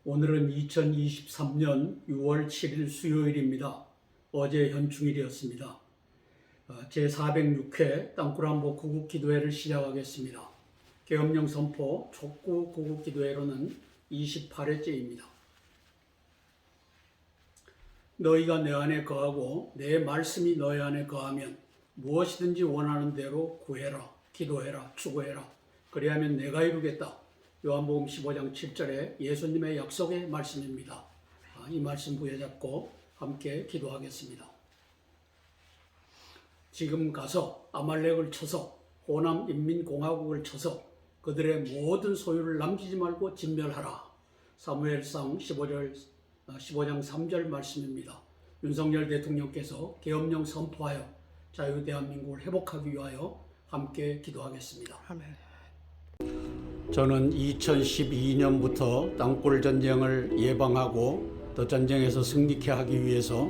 오늘은 2023년 6월 7일 수요일입니다. 어제 현충일이었습니다. 제406회 땅굴한보 구국기도회를 시작하겠습니다. 계엄령 선포 촉구 구국기도회로는 28회째입니다. 너희가 내 안에 거하고 내 말씀이 너희 안에 거하면 무엇이든지 원하는 대로 구해라, 기도해라, 추구해라. 그리하면 내가 이루겠다. 요한복음 15장 7절에 예수님의 약속의 말씀입니다. 이 말씀 부여잡고 함께 기도하겠습니다. 지금 가서 아말렉을 쳐서 호남 인민공화국을 쳐서 그들의 모든 소유를 남기지 말고 진멸하라. 사무엘상 15장 3절 말씀입니다. 윤석열 대통령께서 계엄령 선포하여 자유 대한민국을 회복하기 위하여 함께 기도하겠습니다. 아멘. 저는 2012년부터 땅굴 전쟁을 예방하고 또 전쟁에서 승리케 하기 위해서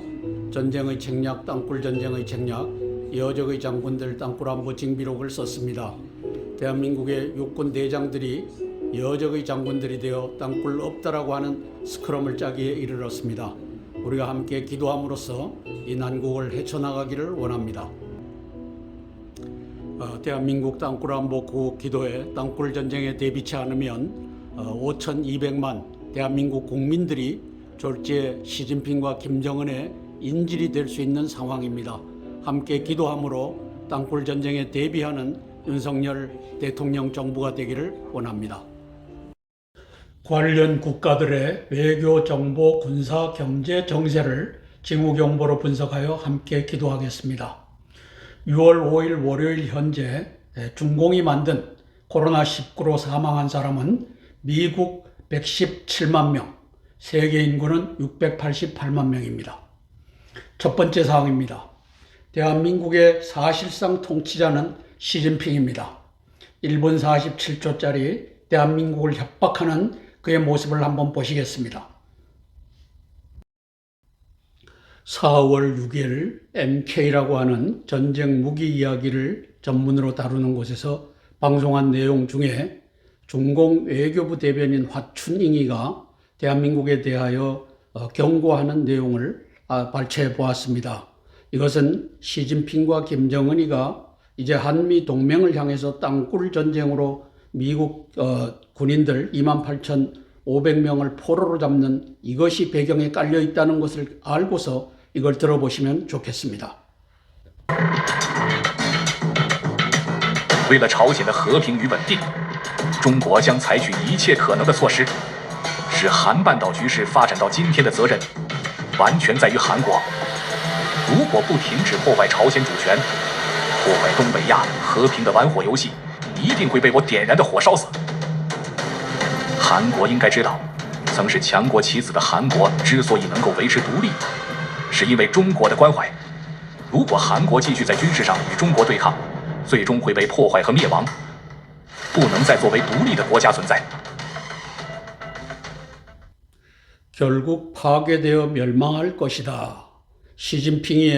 전쟁의 책략, 땅굴 전쟁의 책략, 여적의 장군들 땅굴한보 징비록을 썼습니다. 대한민국의 육군 대장들이 여적의 장군들이 되어 땅굴 없다라고 하는 스크럼을 짜기에 이르렀습니다. 우리가 함께 기도함으로써 이 난국을 헤쳐나가기를 원합니다. 대한민국 땅굴한보 구국기도회 땅굴 전쟁에 대비치 않으면 5,200만 대한민국 국민들이 졸지에 시진핑과 김정은의 인질이 될 수 있는 상황입니다. 함께 기도함으로 땅굴 전쟁에 대비하는 윤석열 대통령 정부가 되기를 원합니다. 관련 국가들의 외교, 정보, 군사, 경제, 정세를 징후경보로 분석하여 함께 기도하겠습니다. 6월 5일 월요일 현재 중공이 만든 코로나19로 사망한 사람은 미국 117만 명, 세계 인구는 688만 명입니다. 첫 번째 사항입니다. 대한민국의 사실상 통치자는 시진핑입니다. 1분 47초짜리 대한민국을 협박하는 그의 모습을 한번 보시겠습니다. 4월 6일 MK라고 하는 전쟁 무기 이야기를 전문으로 다루는 곳에서 방송한 내용 중에 중공 외교부 대변인 화춘잉이가 대한민국에 대하여 경고하는 내용을 발췌해 보았습니다. 이것은 시진핑과 김정은이가 이제 한미 동맹을 향해서 땅굴 전쟁으로 미국 군인들 28,500명을 포로로 잡는 이것이 배경에 깔려 있다는 것을 알고서 이걸 들어보시면 좋겠습니다. 为了朝鲜的和平与稳定，中国将采取一切可能的措施，使韩半岛局势发展到今天的责任，完全在于韩国。如果不停止破坏朝鲜主权，破坏东北亚和平的玩火游戏，一定会被我点燃的火烧死。韩国应该知道，曾是强国棋子的韩国之所以能够维持独立，是因为中国的关怀。如果韩国继续在军事上与中国对抗，最终会被破坏和灭亡，不能再作为独立的国家存在。 결국 파괴되어 멸망할 것이다. 시진핑이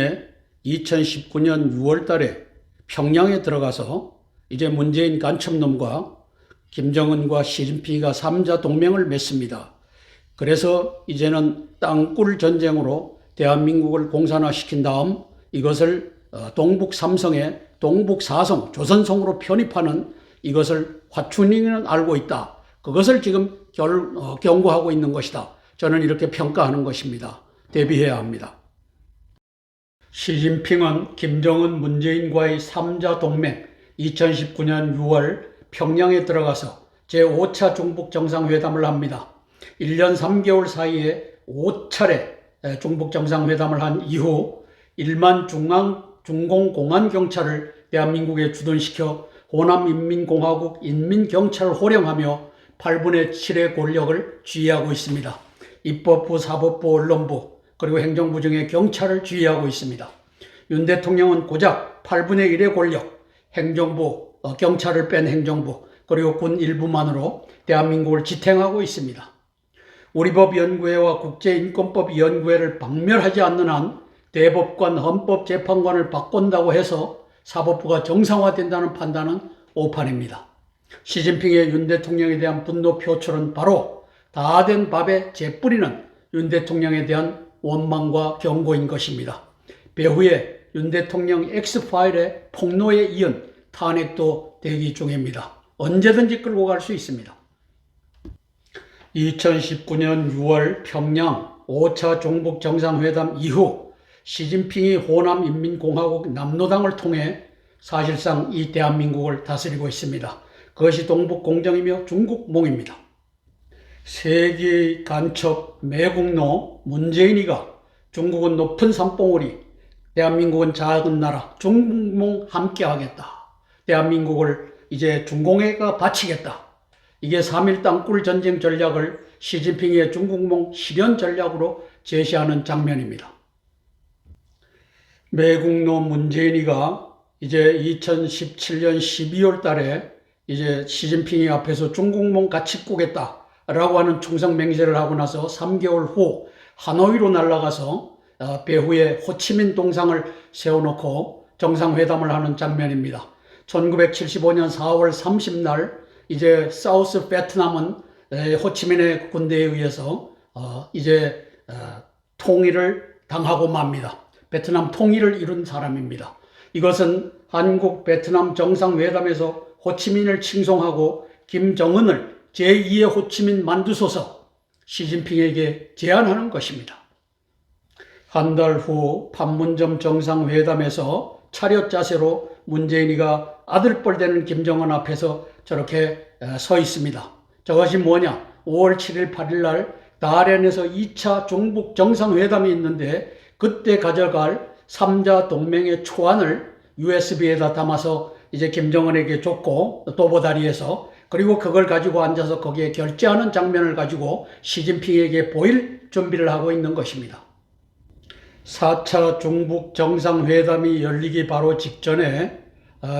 2019년 6월 달에 평양에 들어가서 이제 문재인 간첩놈과 김정은과 시진핑이가 3자 동맹을 맺습니다. 그래서 이제는 땅굴 전쟁으로 대한민국을 공산화시킨 다음 이것을 동북 삼성의 동북 사성, 조선성으로 편입하는 이것을 화춘잉이는 알고 있다. 그것을 지금 경고하고 있는 것이다. 저는 이렇게 평가하는 것입니다. 대비해야 합니다. 시진핑은 김정은, 문재인과의 3자 동맹 2019년 6월 평양에 들어가서 제5차 중북 정상회담을 합니다. 1년 3개월 사이에 5차례 중북 정상회담을 한 이후 1만 중공공안경찰을 대한민국에 주둔시켜 호남인민공화국 인민경찰을 호령하며 8분의 7의 권력을 쥐하고 있습니다. 입법부, 사법부, 언론부, 그리고 행정부 중에 경찰을 쥐하고 있습니다. 윤 대통령은 고작 8분의 1의 권력, 행정부, 경찰을 뺀 행정부, 그리고 군 일부만으로 대한민국을 지탱하고 있습니다. 우리법연구회와 국제인권법연구회를 박멸하지 않는 한 대법관, 헌법재판관을 바꾼다고 해서 사법부가 정상화된다는 판단은 오판입니다. 시진핑의 윤 대통령에 대한 분노 표출은 바로 다 된 밥에 재뿌리는 윤 대통령에 대한 원망과 경고인 것입니다. 배후에 윤 대통령 X파일의 폭로에 이은 탄핵도 대기 중입니다. 언제든지 끌고 갈 수 있습니다. 2019년 6월 평양 5차 종북 정상회담 이후 시진핑이 호남 인민공화국 남로당을 통해 사실상 이 대한민국을 다스리고 있습니다. 그것이 동북공정이며 중국몽입니다. 세계의 간첩 매국노 문재인이가 중국은 높은 산봉우리, 대한민국은 작은 나라, 중국몽 함께 하겠다. 대한민국을 이제 중공에가 바치겠다. 이게 3.1 땅굴 전쟁 전략을 시진핑의 중국몽 실현 전략으로 제시하는 장면입니다. 매국노 문재인이가 이제 2017년 12월 달에 이제 시진핑이 앞에서 중국몽 같이 꾸겠다라고 하는 충성 맹세를 하고 나서 3개월 후 하노이로 날아가서 배후에 호치민 동상을 세워놓고 정상회담을 하는 장면입니다. 1975년 4월 30날 이제 사우스 베트남은 호치민의 군대에 의해서 이제 통일을 당하고 맙니다. 베트남 통일을 이룬 사람입니다. 이것은 한국 베트남 정상회담에서 호치민을 칭송하고 김정은을 제2의 호치민 만드소서 시진핑에게 제안하는 것입니다. 한 달 후 판문점 정상회담에서 차렷 자세로 문재인이가 아들뻘 되는 김정은 앞에서 저렇게 서 있습니다. 저것이 뭐냐? 5월 7일 8일 날 다롄에서 2차 중북 정상회담이 있는데 그때 가져갈 3자 동맹의 초안을 USB에다 담아서 이제 김정은에게 줬고 도보다리에서 그리고 그걸 가지고 앉아서 거기에 결제하는 장면을 가지고 시진핑에게 보일 준비를 하고 있는 것입니다. 4차 중북 정상회담이 열리기 바로 직전에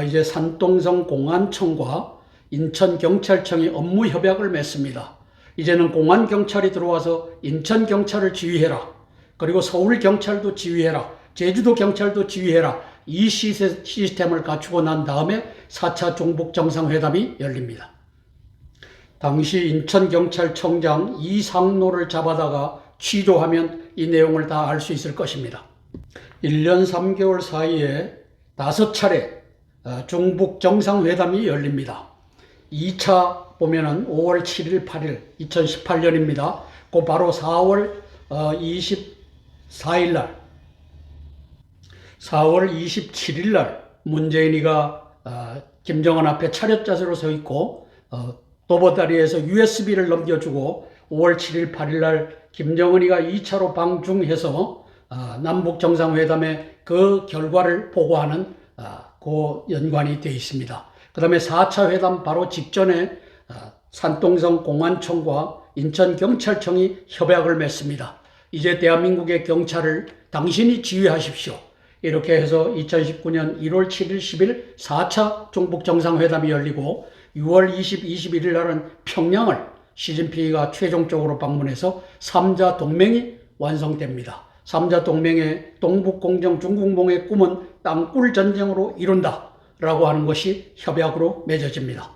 이제 산동성 공안청과 인천경찰청이 업무 협약을 맺습니다. 이제는 공안경찰이 들어와서 인천경찰을 지휘해라. 그리고 서울경찰도 지휘해라. 제주도경찰도 지휘해라. 이 시스템을 갖추고 난 다음에 4차 중북 정상회담이 열립니다. 당시 인천경찰청장 이상로를 잡아다가 취조하면 이 내용을 다 알 수 있을 것입니다. 1년 3개월 사이에 5차례 중북 정상회담이 열립니다. 2차 보면은 5월 7일, 8일, 2018년입니다. 그 바로 4월 24일 날, 4월 27일 날 문재인이가 김정은 앞에 차렷 자세로 서 있고 도보다리에서 USB를 넘겨주고 5월 7일, 8일 날 김정은이가 2차로 방중해서 남북 정상회담의 그 결과를 보고하는 그 연관이 되어 있습니다. 그 다음에 4차 회담 바로 직전에 산동성 공안청과 인천경찰청이 협약을 맺습니다. 이제 대한민국의 경찰을 당신이 지휘하십시오. 이렇게 해서 2019년 1월 7일, 10일 4차 중북 정상회담이 열리고 6월 20, 21일 날은 평양을 시진핑이가 최종적으로 방문해서 3자 동맹이 완성됩니다. 3자 동맹의 동북공정 중국몽의 꿈은 땅굴 전쟁으로 이룬다 라고 하는 것이 협약으로 맺어집니다.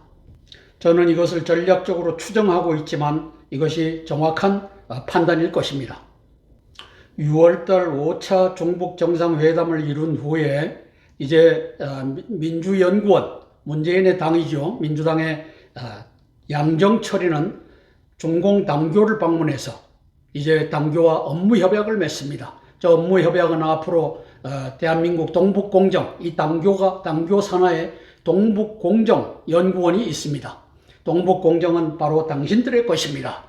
저는 이것을 전략적으로 추정하고 있지만 이것이 정확한 판단일 것입니다. 6월달 5차 중북 정상회담을 이룬 후에 이제 민주연구원, 문재인의 당이죠. 민주당의 양정철이는 중공당교를 방문해서 이제 당교와 업무협약을 맺습니다. 저 업무협약은 앞으로 대한민국 동북공정, 이 당교 산하에 동북공정연구원이 있습니다. 동북공정은 바로 당신들의 것입니다.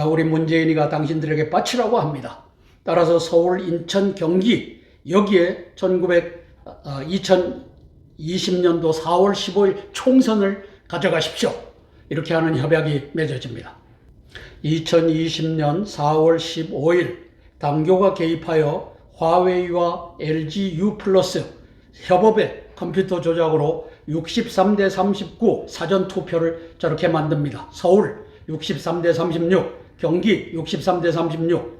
우리 문재인이가 당신들에게 바치라고 합니다. 따라서 서울, 인천, 경기 여기에 2020년도 4월 15일 총선을 가져가십시오. 이렇게 하는 협약이 맺어집니다. 2020년 4월 15일 당교가 개입하여 화웨이와 LG U+ 협업의 컴퓨터 조작으로 63대 39 사전투표를 저렇게 만듭니다. 서울 63대 36, 경기 63대 36,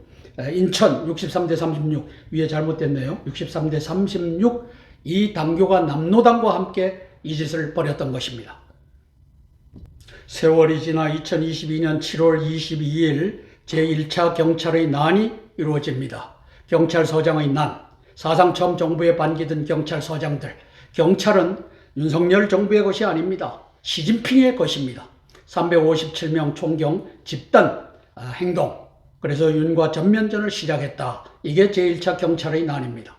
인천 63대 36, 위에 잘못됐네요. 63대 36, 이 당교가 남로당과 함께 이 짓을 벌였던 것입니다. 세월이 지나 2022년 7월 22일 제1차 경찰의 난이 이루어집니다. 경찰서장의 난, 사상 처음 정부에 반기던 경찰서장들. 경찰은 윤석열 정부의 것이 아닙니다. 시진핑의 것입니다. 357명 총경 집단 행동. 그래서 윤과 전면전을 시작했다. 이게 제1차 경찰의 난입니다.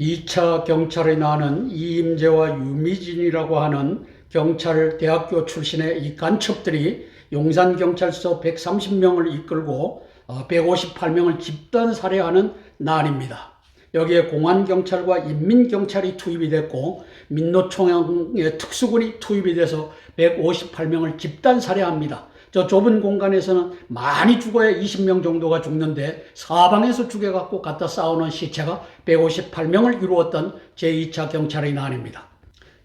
2차 경찰의 난은 이임재와 유미진이라고 하는 경찰 대학교 출신의 이 간첩들이 용산경찰서 130명을 이끌고 158명을 집단 살해하는 난입니다. 여기에 공안경찰과 인민경찰이 투입이 됐고 민노총영의 특수군이 투입이 돼서 158명을 집단 살해합니다. 저 좁은 공간에서는 많이 죽어야 20명 정도가 죽는데 사방에서 죽여갖고 갖다 쌓아놓은 시체가 158명을 이루었던 제2차 경찰의 난입니다.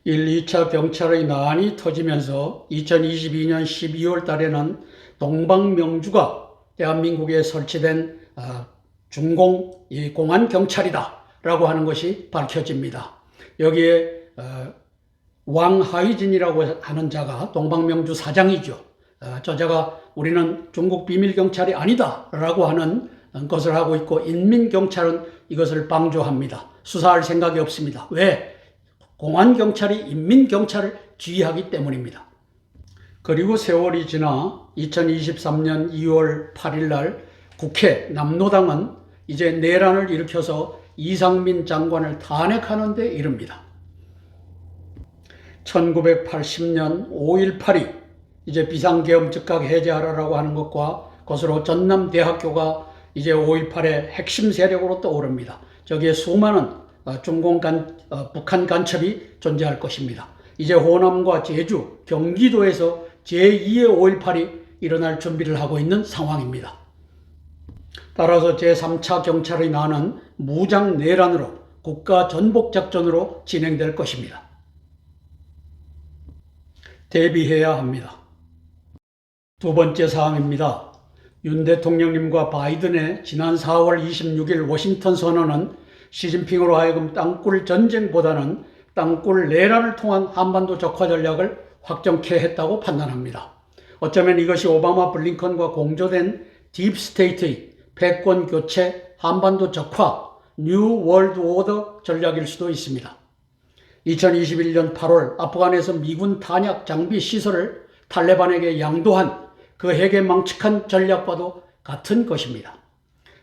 1, 2차 경찰의 난이 터지면서 2022년 12월 달에는 동방명주가 대한민국에 설치된 중공 공안경찰이다 라고 하는 것이 밝혀집니다. 여기에 왕하이진이라고 하는 자가 동방명주 사장이죠. 저자가 우리는 중국 비밀경찰이 아니다 라고 하는 것을 하고 있고 인민경찰은 이것을 방조합니다. 수사할 생각이 없습니다. 왜? 공안경찰이 인민경찰을 지휘하기 때문입니다. 그리고 세월이 지나 2023년 2월 8일 날 국회 남노당은 이제 내란을 일으켜서 이상민 장관을 탄핵하는 데 이릅니다. 1980년 5.18이 이제 비상계엄 즉각 해제하라고 하는 것과 그것으로 전남대학교가 이제 5.18의 핵심 세력으로 떠오릅니다. 저기에 수많은 북한 간첩이 존재할 것입니다. 이제 호남과 제주, 경기도에서 제2의 5.18이 일어날 준비를 하고 있는 상황입니다. 따라서 제3차 경찰의 난은 무장 내란으로 국가 전복 작전으로 진행될 것입니다. 대비해야 합니다. 두 번째 사항입니다. 윤 대통령님과 바이든의 지난 4월 26일 워싱턴 선언은 시진핑으로 하여금 땅굴 전쟁보다는 땅굴 내란을 통한 한반도 적화 전략을 확정케 했다고 판단합니다. 어쩌면 이것이 오바마 블링컨과 공조된 딥스테이트의 패권 교체, 한반도 적화, 뉴 월드 오더 전략일 수도 있습니다. 2021년 8월 아프간에서 미군 탄약 장비 시설을 탈레반에게 양도한 그 핵에 망측한 전략과도 같은 것입니다.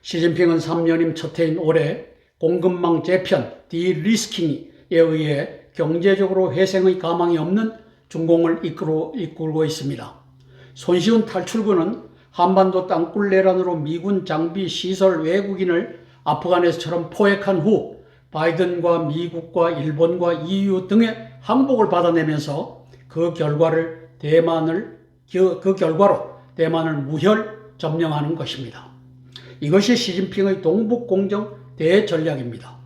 시진핑은 3년임 첫 해인 올해 공급망 재편, 디리스킹에 의해 경제적으로 회생의 가망이 없는 중공을 이끌고 있습니다. 손쉬운 탈출구는 한반도 땅굴 내란으로 미군 장비 시설 외국인을 아프간에서처럼 포획한 후 바이든과 미국과 일본과 EU 등의 항복을 받아내면서 그 결과로 대만을 무혈 점령하는 것입니다. 이것이 시진핑의 동북공정 대전략입니다.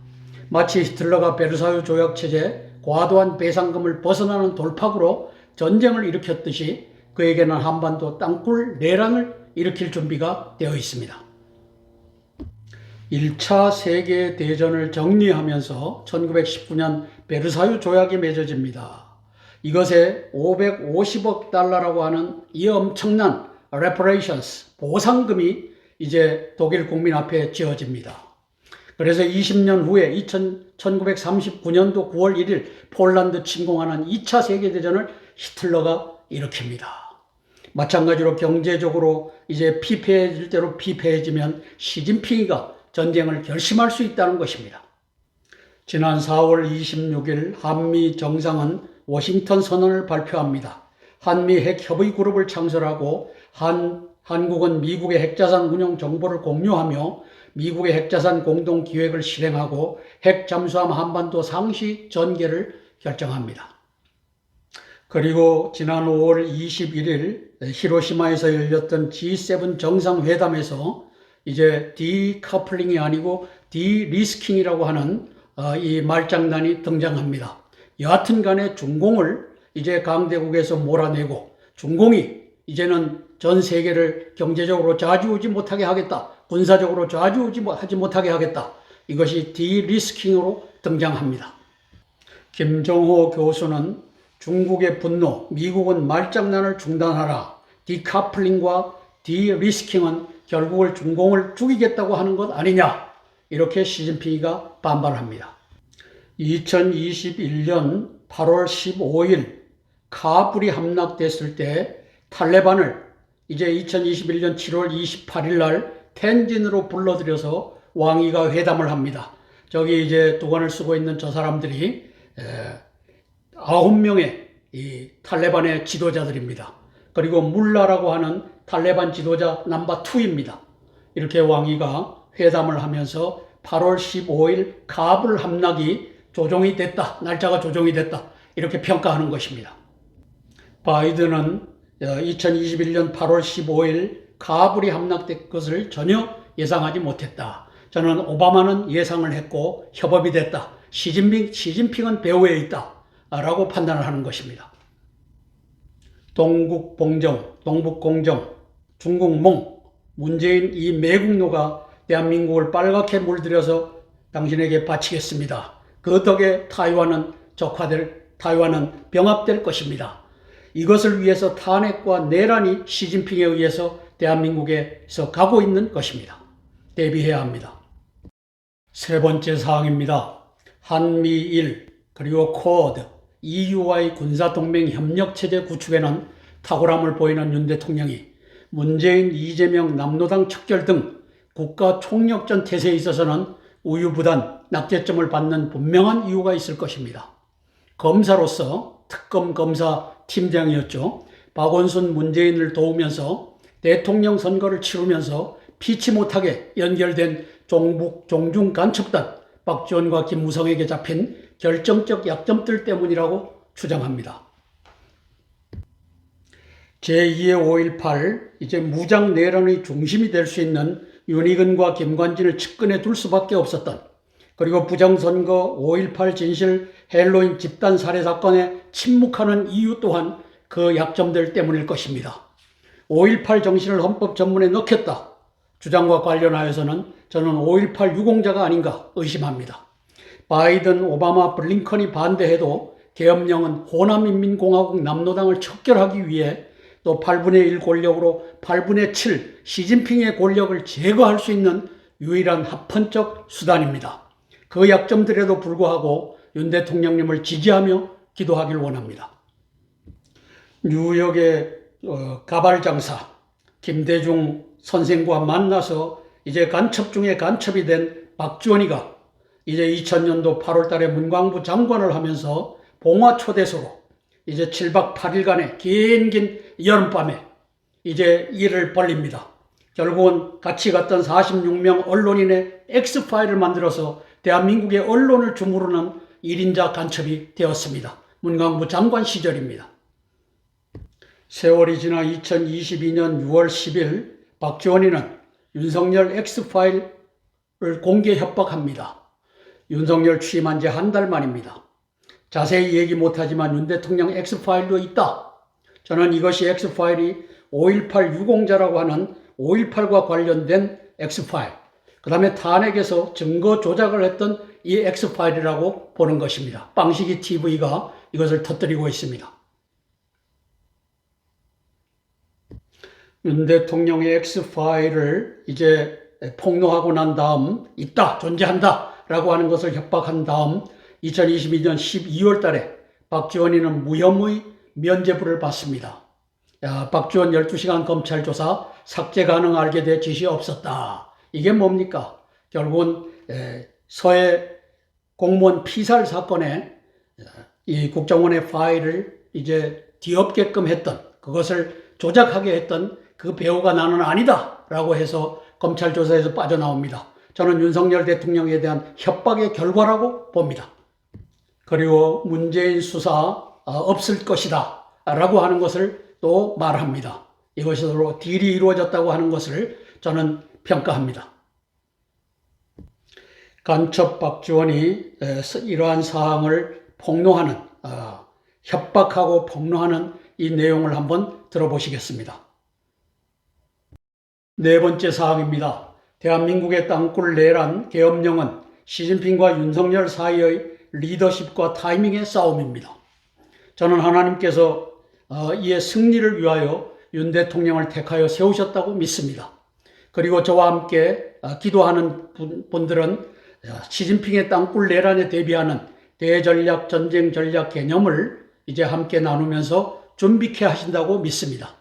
마치 히틀러가 베르사유 조약체제 과도한 배상금을 벗어나는 돌파구로 전쟁을 일으켰듯이 그에게는 한반도 땅굴 내란을 일으킬 준비가 되어 있습니다. 1차 세계대전을 정리하면서 1919년 베르사유 조약이 맺어집니다. 이것에 550억 달러라고 하는 이 엄청난 reparations, 보상금이 이제 독일 국민 앞에 지어집니다. 그래서 20년 후에 1939년도 9월 1일 폴란드 침공하는 2차 세계대전을 히틀러가 일으킵니다. 마찬가지로 경제적으로 이제 피폐해질 대로 피폐해지면 시진핑이가 전쟁을 결심할 수 있다는 것입니다. 지난 4월 26일 한미 정상은 워싱턴 선언을 발표합니다. 한미 핵협의 그룹을 창설하고 한국은 미국의 핵자산 운용 정보를 공유하며 미국의 핵자산 공동기획을 실행하고 핵 잠수함 한반도 상시 전개를 결정합니다. 그리고 지난 5월 21일 히로시마에서 열렸던 G7 정상회담에서 이제 디커플링이 아니고 디리스킹이라고 하는 이 말장난이 등장합니다. 여하튼 간에 중공을 이제 강대국에서 몰아내고 중공이 이제는 전 세계를 경제적으로 좌지우지 못하게 하겠다. 군사적으로 좌지우지하지 못하게 하겠다. 이것이 디리스킹으로 등장합니다. 김정호 교수는 중국의 분노, 미국은 말장난을 중단하라. 디카플링과 디리스킹은 결국은 중공을 죽이겠다고 하는 것 아니냐. 이렇게 시진핑이가 반발합니다. 2021년 8월 15일 카불이 함락됐을 때 탈레반을 이제 2021년 7월 28일 날 텐진으로 불러들여서 왕위가 회담을 합니다. 저기 이제 두건을 쓰고 있는 저 사람들이 9명의 이 탈레반의 지도자들입니다. 그리고 물라라고 하는 탈레반 지도자 넘버 2입니다. 이렇게 왕위가 회담을 하면서 8월 15일 카불 함락이 조정이 됐다. 날짜가 조정이 됐다. 이렇게 평가하는 것입니다. 바이든은 2021년 8월 15일 카불이 함락된 것을 전혀 예상하지 못했다. 저는 오바마는 예상을 했고 협업이 됐다. 시진핑은 배후에 있다. 라고 판단을 하는 것입니다. 동북공정, 중국몽, 문재인 이 매국노가 대한민국을 빨갛게 물들여서 당신에게 바치겠습니다. 그 덕에 타이완은 병합될 것입니다. 이것을 위해서 탄핵과 내란이 시진핑에 의해서 대한민국에서 가고 있는 것입니다. 대비해야 합니다. 세 번째 사항입니다. 한미일 그리고 쿼드, EU와의 군사동맹 협력체제 구축에는 탁월함을 보이는 윤 대통령이 문재인, 이재명, 남노당 척결 등 국가 총력전 태세에 있어서는 우유부단 낙제점을 받는 분명한 이유가 있을 것입니다. 검사로서 특검 검사 팀장이었죠. 박원순, 문재인을 도우면서 대통령 선거를 치르면서 피치 못하게 연결된 종중 간첩단 박지원과 김무성에게 잡힌 결정적 약점들 때문이라고 주장합니다. 제2의 5.18 이제 무장 내란의 중심이 될 수 있는 윤희근과 김관진을 측근에 둘 수밖에 없었던, 그리고 부정선거 5.18 진실 헬로윈 집단 살해 사건에 침묵하는 이유 또한 그 약점들 때문일 것입니다. 5.18 정신을 헌법 전문에 넣겠다 주장과 관련하여서는 저는 5.18 유공자가 아닌가 의심합니다. 바이든, 오바마, 블링컨이 반대해도 계엄령은 호남인민공화국 남노당을 척결하기 위해 또 8분의 1 권력으로 8분의 7 시진핑의 권력을 제거할 수 있는 유일한 합헌적 수단입니다. 그 약점들에도 불구하고 윤 대통령님을 지지하며 기도하길 원합니다. 뉴욕의 가발장사 김대중 선생과 만나서 이제 간첩 중에 간첩이 된 박지원이가 이제 2000년도 8월 달에 문광부 장관을 하면서 봉화 초대소로 이제 7박 8일간의 긴 여름밤에 이제 일을 벌립니다. 결국은 같이 갔던 46명 언론인의 X파일을 만들어서 대한민국의 언론을 주무르는 1인자 간첩이 되었습니다. 문광부 장관 시절입니다. 세월이 지나 2022년 6월 10일 박지원이는 윤석열 X파일을 공개 협박합니다. 윤석열 취임한 지 한 달 만입니다. 자세히 얘기 못하지만 윤 대통령 X파일도 있다. 저는 이것이 X파일이 5.18 유공자라고 하는 5.18과 관련된 X파일, 그 다음에 탄핵에서 증거 조작을 했던 이 X파일이라고 보는 것입니다. 빵식이 TV가 이것을 터뜨리고 있습니다. 윤 대통령의 X파일을 이제 폭로하고 난 다음 있다, 존재한다 라고 하는 것을 협박한 다음 2022년 12월 달에 박지원이는 무혐의 면죄부를 받습니다. 박지원 12시간 검찰 조사 삭제 가능 알게 돼 지시 없었다. 이게 뭡니까? 결국은 서해 공무원 피살 사건에 이 국정원의 파일을 이제 뒤엎게끔 했던, 그것을 조작하게 했던 그 배우가 나는 아니다 라고 해서 검찰 조사에서 빠져나옵니다. 저는 윤석열 대통령에 대한 협박의 결과라고 봅니다. 그리고 문재인 수사 없을 것이다 라고 하는 것을 또 말합니다. 이것으로 딜이 이루어졌다고 하는 것을 저는 평가합니다. 간첩 박지원이 이러한 사항을 폭로하는, 협박하고 폭로하는 이 내용을 한번 들어보시겠습니다. 네 번째 사항입니다. 대한민국의 땅굴 내란 계엄령은 시진핑과 윤석열 사이의 리더십과 타이밍의 싸움입니다. 저는 하나님께서 이의 승리를 위하여 윤 대통령을 택하여 세우셨다고 믿습니다. 그리고 저와 함께 기도하는 분들은 시진핑의 땅굴 내란에 대비하는 대전략 전쟁 전략 개념을 이제 함께 나누면서 준비케 하신다고 믿습니다.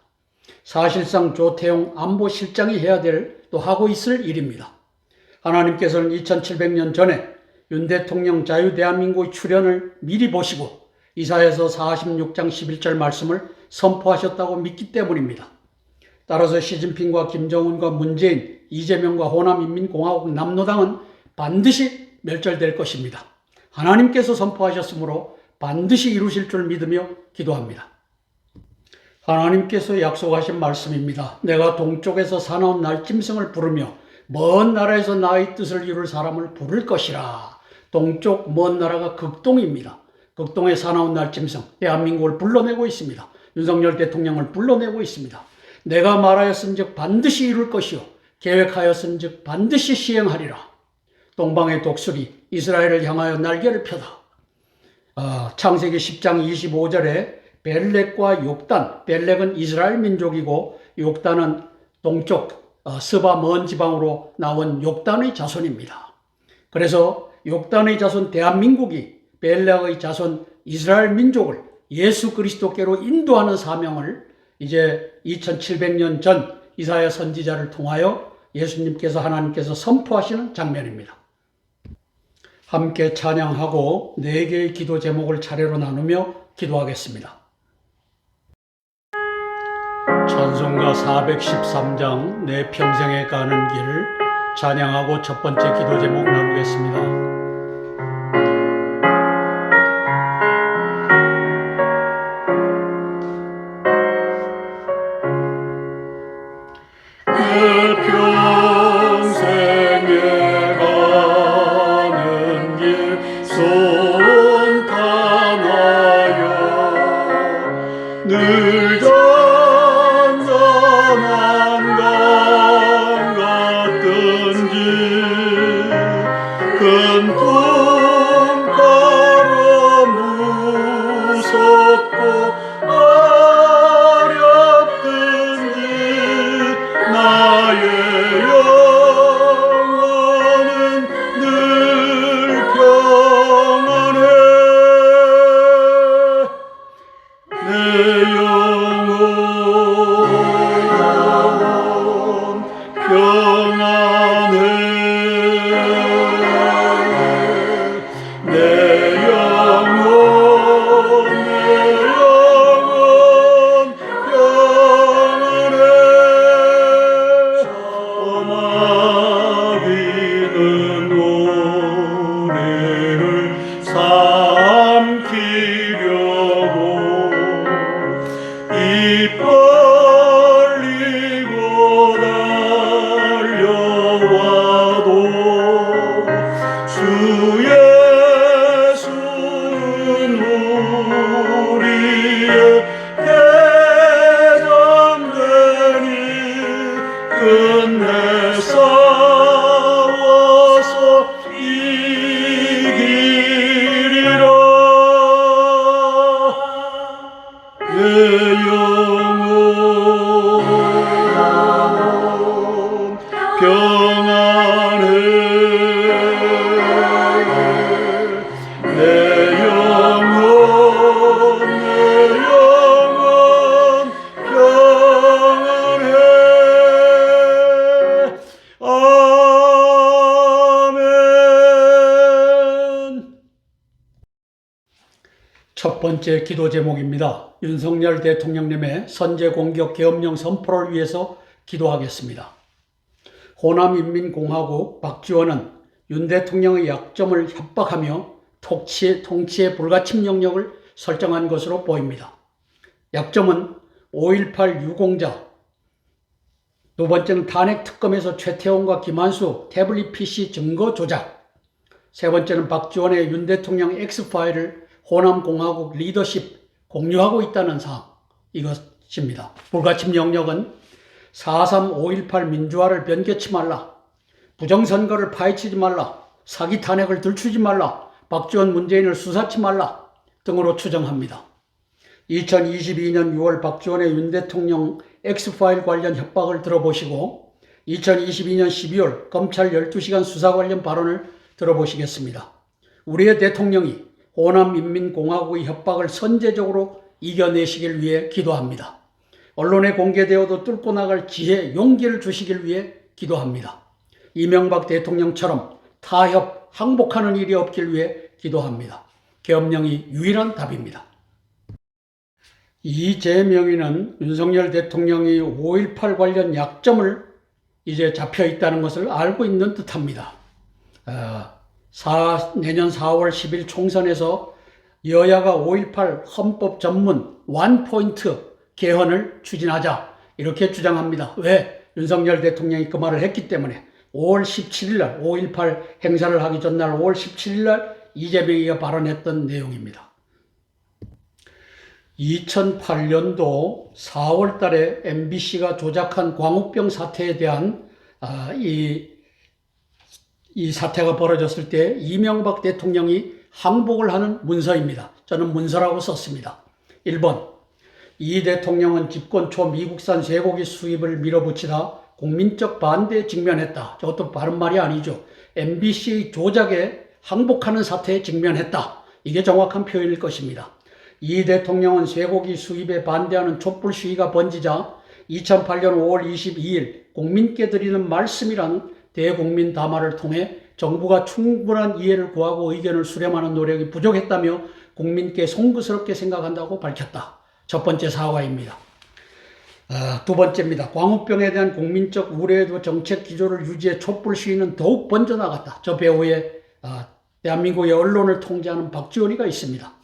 사실상 조태용 안보실장이 해야 될 또 하고 있을 일입니다. 하나님께서는 2700년 전에 윤 대통령 자유대한민국의 출현을 미리 보시고 이사야서 46장 11절 말씀을 선포하셨다고 믿기 때문입니다. 따라서 시진핑과 김정은과 문재인, 이재명과 호남인민공화국 남로당은 반드시 멸절될 것입니다. 하나님께서 선포하셨으므로 반드시 이루실 줄 믿으며 기도합니다. 하나님께서 약속하신 말씀입니다. 내가 동쪽에서 사나운 날짐승을 부르며 먼 나라에서 나의 뜻을 이룰 사람을 부를 것이라. 동쪽 먼 나라가 극동입니다. 극동의 사나운 날짐승, 대한민국을 불러내고 있습니다. 윤석열 대통령을 불러내고 있습니다. 내가 말하였은즉 반드시 이룰 것이요 계획하였은즉 반드시 시행하리라. 동방의 독수리 이스라엘을 향하여 날개를 펴다. 창세기 10장 25절에 벨렉과 욕단, 벨렉은 이스라엘 민족이고 욕단은 동쪽 스바 먼 지방으로 나온 욕단의 자손입니다. 그래서 욕단의 자손 대한민국이 벨렉의 자손 이스라엘 민족을 예수 그리스도께로 인도하는 사명을 이제 2700년 전 이사야 선지자를 통하여 예수님께서 하나님께서 선포하시는 장면입니다. 함께 찬양하고 4개의 기도 제목을 차례로 나누며 기도하겠습니다. 찬송가 413장 내 평생에 가는 길 찬양하고 첫 번째 기도 제목 나누겠습니다. 늘 잔잔한 강 같은지 큰 풍파로 무섭고 어렵든지 나의 영혼은 늘 평안해. 내 영혼 평안해. 내 영혼 평안해. 어마비는 노래를 삼키려고 입 벌리고 달려와도 주 예수는 우리의 대장되니 끝내 싸워서 이기리라. 내 영혼 평안해. 내 영혼 평안해. 아멘. 첫 번째 기도 제목입니다. 윤석열 대통령님의 선제 공격 계엄령 선포를 위해서 기도하겠습니다. 호남인민공화국 박지원은 윤 대통령의 약점을 협박하며 통치의 불가침 영역을 설정한 것으로 보입니다. 약점은 5.18 유공자, 두 번째는 탄핵 특검에서 최태원과 김한수 태블릿 PC 증거 조작, 세 번째는 박지원의 윤 대통령 X파일을 호남공화국 리더십 공유하고 있다는 사항, 이것입니다. 불가침 영역은 4.3 5.18 민주화를 변개치 말라, 부정선거를 파헤치지 말라, 사기 탄핵을 들추지 말라, 박지원 문재인을 수사치 말라 등으로 추정합니다. 2022년 6월 박지원의 윤 대통령 X파일 관련 협박을 들어보시고 2022년 12월 검찰 12시간 수사 관련 발언을 들어보시겠습니다. 우리의 대통령이 호남 인민공화국의 협박을 선제적으로 이겨내시길 위해 기도합니다. 언론에 공개되어도 뚫고 나갈 지혜, 용기를 주시길 위해 기도합니다. 이명박 대통령처럼 타협, 항복하는 일이 없길 위해 기도합니다. 계엄령이 유일한 답입니다. 이재명이는 윤석열 대통령이 5.18 관련 약점을 이제 잡혀 있다는 것을 알고 있는 듯합니다. 내년 4월 10일 총선에서 여야가 5.18 헌법 전문 원포인트 개헌을 추진하자 이렇게 주장합니다. 왜? 윤석열 대통령이 그 말을 했기 때문에 5월 17일 날 5.18 행사를 하기 전날 5월 17일 날 이재명이가 발언했던 내용입니다. 2008년도 4월 달에 MBC가 조작한 광우병 사태에 대한 이 사태가 벌어졌을 때 이명박 대통령이 항복을 하는 문서입니다. 저는 문서라고 썼습니다. 1번, 이 대통령은 집권 초 미국산 쇠고기 수입을 밀어붙이다 국민적 반대에 직면했다. 저것도 바른 말이 아니죠. MBC 조작에 항복하는 사태에 직면했다. 이게 정확한 표현일 것입니다. 이 대통령은 쇠고기 수입에 반대하는 촛불 시위가 번지자 2008년 5월 22일 국민께 드리는 말씀이라는 대국민 담화를 통해 정부가 충분한 이해를 구하고 의견을 수렴하는 노력이 부족했다며 국민께 송구스럽게 생각한다고 밝혔다. 첫 번째 사과입니다. 두 번째입니다. 광우병에 대한 국민적 우려에도 정책 기조를 유지해 촛불 시위는 더욱 번져나갔다. 저 배후에 대한민국의 언론을 통제하는 박지원이가 있습니다.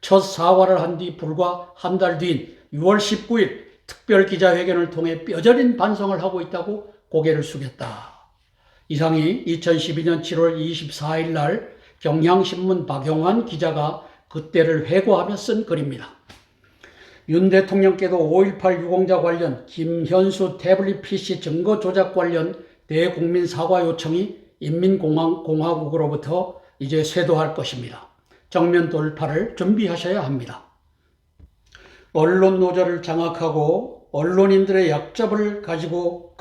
첫 사과를 한 뒤 불과 한 달 뒤인 6월 19일 특별 기자회견을 통해 뼈저린 반성을 하고 있다고 고개를 숙였다. 이상이 2012년 7월 24일 날 경향신문 박용환 기자가 그때를 회고하며 쓴 글입니다. 윤 대통령께도 5.18 유공자 관련 김현수 태블릿 PC 증거 조작 관련 대국민 사과 요청이 인민공화국으로부터 이제 쇄도할 것입니다. 정면 돌파를 준비하셔야 합니다. 언론 노조를 장악하고 언론인들의 약점을 가지고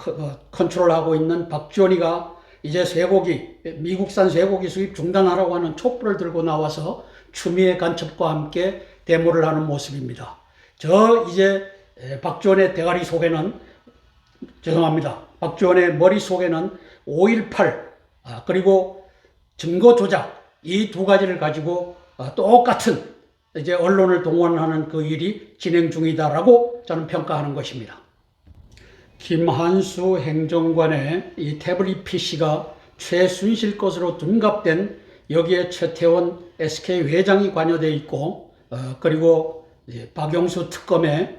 컨트롤하고 있는 박지원이가 이제 미국산 쇠고기 수입 중단하라고 하는 촛불을 들고 나와서 추미애 간첩과 함께 데모를 하는 모습입니다. 이제 박지원의 대가리 속에는 박지원의 머릿속에는 5.18 그리고 증거 조작 이 두 가지를 가지고 똑같은 이제 언론을 동원하는 그 일이 진행 중이다라고 저는 평가하는 것입니다. 김한수 행정관의 이 태블릿 PC가 최순실 것으로 둔갑된 여기에 최태원 SK 회장이 관여되어 있고 그리고 박영수 특검의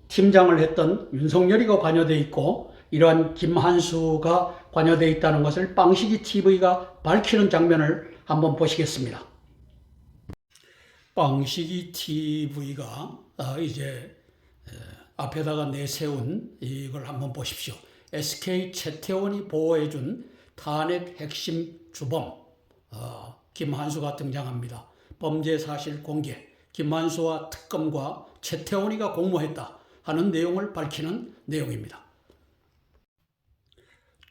팀장을 했던 윤석열이가 관여되어 있고 이러한 김한수가 관여되어 있다는 것을 빵시기 TV가 밝히는 장면을 한번 보시겠습니다. 빵시기 TV가 이제 앞에다가 내세운 이걸 한번 보십시오. SK 최태원이 보호해준 탄핵 핵심 주범 김한수가 등장합니다. 범죄 사실 공개, 김한수와 특검과 최태원이가 공모했다 하는 내용을 밝히는 내용입니다.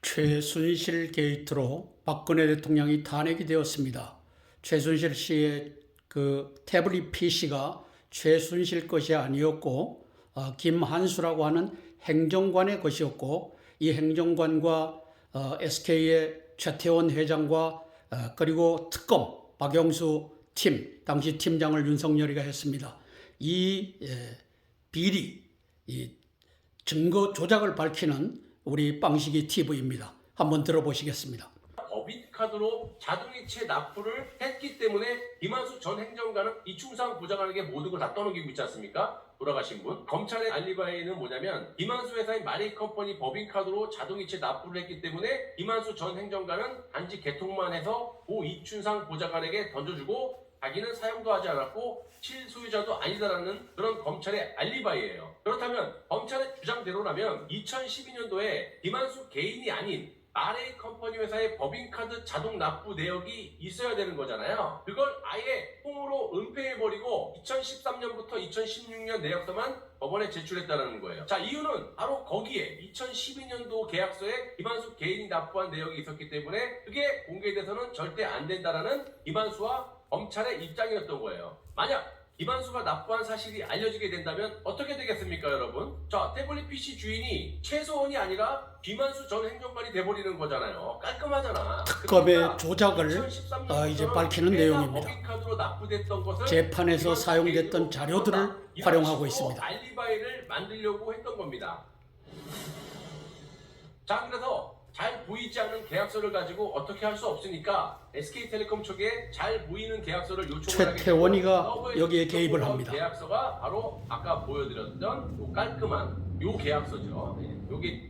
최순실 게이트로 박근혜 대통령이 탄핵이 되었습니다. 최순실 씨의 그 태블릿 PC가 최순실 것이 아니었고 김한수라고 하는 행정관의 것이었고 이 행정관과 SK의 최태원 회장과 그리고 특검 박영수 팀 당시 팀장을 윤석열이가 했습니다. 이 비리 이 증거 조작을 밝히는 우리 빵시기 TV입니다. 한번 들어보시겠습니다. 법인카드로 자동이체 납부를 했기 때문에 김한수 전 행정관은 이충상 보장하는 게 모든 걸 다 떠넘기고 있지 않습니까? 돌아가신 분. 검찰의 알리바이는 뭐냐면 김한수 회사의 마리컴퍼니 법인카드로 자동이체 납부를 했기 때문에 김한수 전 행정관은 단지 개통만 해서 고 이춘상 보좌관에게 던져주고 자기는 사용도 하지 않았고 실소유자도 아니다라는 그런 검찰의 알리바이예요. 그렇다면 검찰의 주장대로라면 2012년도에 김한수 개인이 아닌 RA 컴퍼니 회사의 법인카드 자동 납부 내역이 있어야 되는 거잖아요. 그걸 아예 콩으로 은폐해버리고 2013년부터 2016년 내역서만 법원에 제출했다는 거예요. 자, 이유는 바로 거기에 2012년도 계약서에 김한수 개인이 납부한 내역이 있었기 때문에 그게 공개돼서는 절대 안 된다라는 김한수와 검찰의 입장이었던 거예요. 만약 김한수가 납부한 사실이 알려지게 된다면 어떻게 되겠습니까, 여러분? 자, 태블릿 PC 주인이 최소원이 아니라 김한수 전 행정관이 돼버리는 거잖아요. 깔끔하잖아. 특검의 조작을 2013년부터는 이제 밝히는 내용입니다. 법인카드로 납부됐던 것을 재판에서 김한수 사용됐던 개인으로 자료들을 이런 활용하고 식으로 있습니다. 알리바이를 만들려고 했던 겁니다. 자, 그래서 잘 보이지 않는 계약서를 가지고 어떻게 할 수 없으니까 SK텔레콤 측에 잘 보이는 계약서를 요청을 하게 최태원이가 되고 여기에 개입을 합니다. 계약서가 바로 아까 보여드렸던 요 깔끔한 요 계약서죠. 여기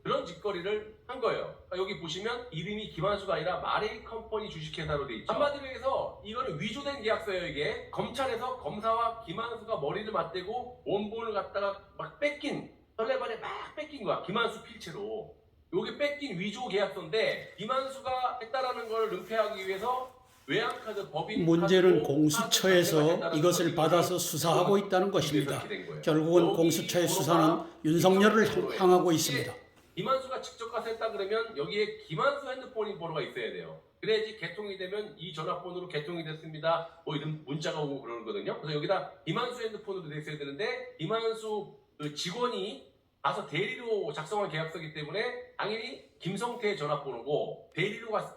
그런 짓거리를 한 거예요. 여기 보시면 이름이 김한수가 아니라 마레이 컴퍼니 주식회사로 돼 있죠. 한마디로 해서 이거는 위조된 계약서예요. 이게 검찰에서 검사와 김한수가 머리를 맞대고 원본을 갖다가 막 뺏긴 설레발에 막 뺏긴 거야. 김한수 필체로. 요게 뺏긴 위조 계약서인데 김한수가 했다라는 걸 은폐하기 위해서 외환카드 법인 문제는 공수처에서 이것을 받아서 수사하고 있다는 것입니다. 결국은 공수처의 수사는 윤석열을 향하고 있습니다. 김한수가 직접 가서 했다 그러면 여기에 김한수 핸드폰 번호가 있어야 돼요. 그래야지 개통이 되면 이 전화번호로 개통이 됐습니다. 뭐 이런 문자가 오고 그러거든요. 그래서 여기다 김한수 핸드폰으로 돼 있어야 되는데 김한수 그 직원이 가서 대리로 작성한 계약서이기 때문에 당연히 김성태의 전화번호고 대리로 갔.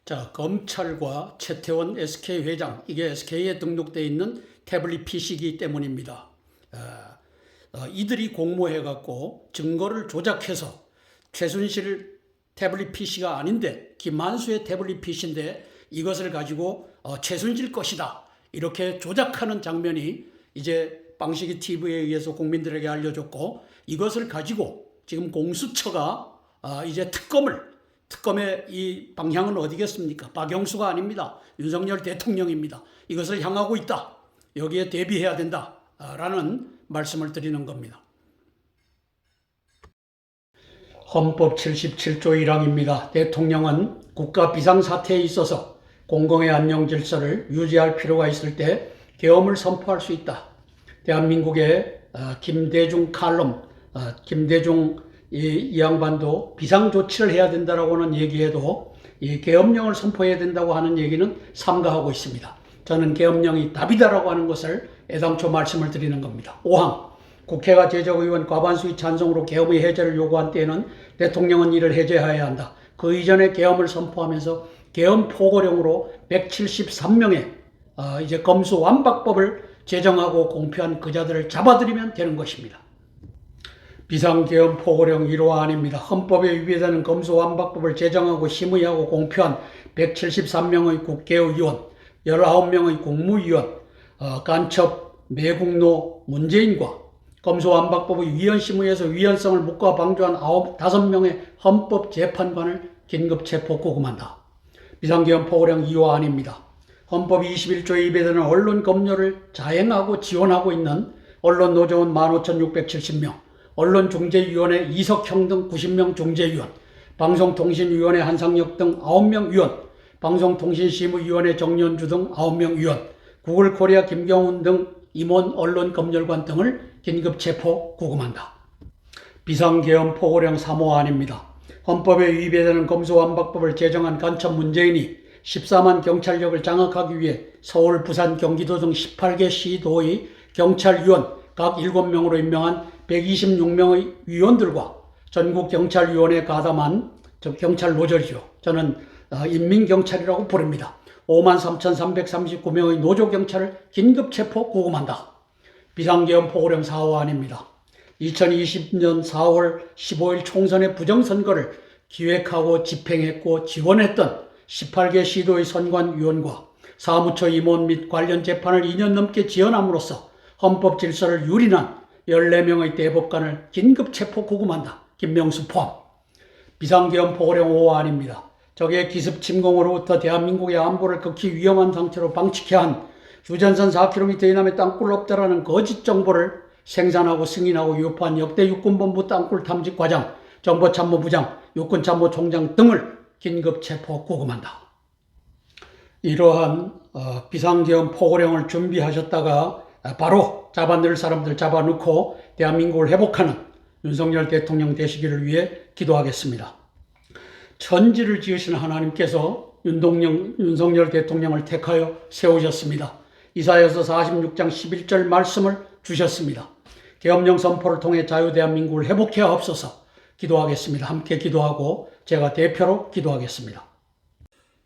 자, 검찰과 최태원 SK 회장, 이게 SK에 등록되어 있는 태블릿 PC이기 때문입니다. 이들이 공모해갖고 증거를 조작해서 최순실 태블릿 PC가 아닌데 김한수의 태블릿 PC인데 이것을 가지고 최순실 것이다 이렇게 조작하는 장면이 이제 빵식이 TV에 의해서 국민들에게 알려졌고, 이것을 가지고 지금 공수처가 이제 특검의 이 방향은 어디겠습니까? 박영수가 아닙니다. 윤석열 대통령입니다. 이것을 향하고 있다. 여기에 대비해야 된다라는 말씀을 드리는 겁니다. 헌법 77조 1항입니다. 대통령은 국가 비상사태에 있어서 공공의 안녕 질서를 유지할 필요가 있을 때 계엄을 선포할 수 있다. 대한민국의 김대중 칼럼, 김대중 이 양반도 비상조치를 해야 된다라고 하는 얘기에도 이 계엄령을 선포해야 된다고 하는 얘기는 삼가하고 있습니다. 저는 계엄령이 답이다라고 하는 것을 애당초 말씀을 드리는 겁니다. 5항, 국회가 제적의원 과반수의 찬성으로 계엄의 해제를 요구한 때에는 대통령은 이를 해제해야 한다. 그 이전에 계엄을 선포하면서 계엄 포고령으로 173명의 이제 검수완박법을 제정하고 공표한 그자들을 잡아들이면 되는 것입니다. 비상계엄 포고령 1호안입니다. 헌법에 위배되는 검수완박법을 제정하고 심의하고 공표한 173명의 국회의원, 19명의 국무위원, 간첩 매국노 문재인과 검수완박법의 위헌심의에서 위헌성을 묻고 방조한 5명의 헌법재판관을 긴급체포 구금한다. 비상계엄 포고령 2호안입니다. 헌법 21조에 위배되는 언론 검열을 자행하고 지원하고 있는 언론노조원 15,670명, 언론중재위원회 이석형 등 90명 중재위원, 방송통신위원회 한상혁 등 9명 위원, 방송통신심의위원회 정연주 등 9명 위원, 구글코리아 김경훈 등 임원 언론검열관 등을 긴급체포 구금한다. 비상계엄 포고령 3호안입니다. 헌법에 위배되는 검수완박법을 제정한 간첩 문재인이 14만 경찰력을 장악하기 위해 서울, 부산, 경기도 등 18개 시도의 경찰위원 각 7명으로 임명한 126명의 위원들과 전국경찰위원회에 가담한 경찰 노조죠. 저는 인민경찰이라고 부릅니다. 53,339명의 노조경찰을 긴급체포 구금한다. 비상계엄 포고령 4호안입니다. 2020년 4월 15일 총선의 부정선거를 기획하고 집행했고 지원했던 18개 시도의 선관위원과 사무처 임원 및 관련 재판을 2년 넘게 지원함으로써 헌법 질서를 유린한 14명의 대법관을 긴급체포 구금한다. 김명수 포함. 비상계엄 포고령 5호안입니다. 적의 기습 침공으로부터 대한민국의 안보를 극히 위험한 상태로 방치케 한 휴전선 4km 이남에 땅굴 없다라는 거짓 정보를 생산하고 승인하고 유포한 역대 육군본부 땅굴 탐지 과장 정보참모부장, 육군참모총장 등을 긴급 체포 구금한다. 이러한 비상계엄 포고령을 준비하셨다가 바로 잡아넣을 사람들 잡아넣고 대한민국을 회복하는 윤석열 대통령 되시기를 위해 기도하겠습니다. 천지를 지으신 하나님께서 윤석열 대통령을 택하여 세우셨습니다. 이사야서 46장 11절 말씀을 주셨습니다. 계엄령 선포를 통해 자유대한민국을 회복해 하옵소서. 기도하겠습니다. 함께 기도하고 제가 대표로 기도하겠습니다.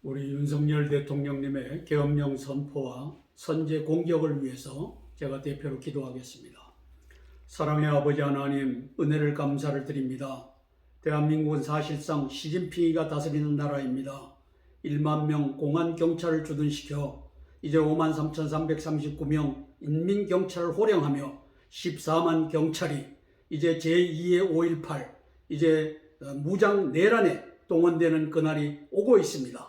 우리 윤석열 대통령님의 계엄령 선포와 선제 공격을 위해서 제가 대표로 기도하겠습니다. 사랑의 아버지 하나님, 은혜를 감사를 드립니다. 대한민국은 사실상 시진핑이가 다스리는 나라입니다. 1만 명 공안 경찰을 주둔시켜 이제 53,339명 인민경찰을 호령하며 14만 경찰이 이제 제2의 5.18 이제 무장 내란에 동원되는 그날이 오고 있습니다.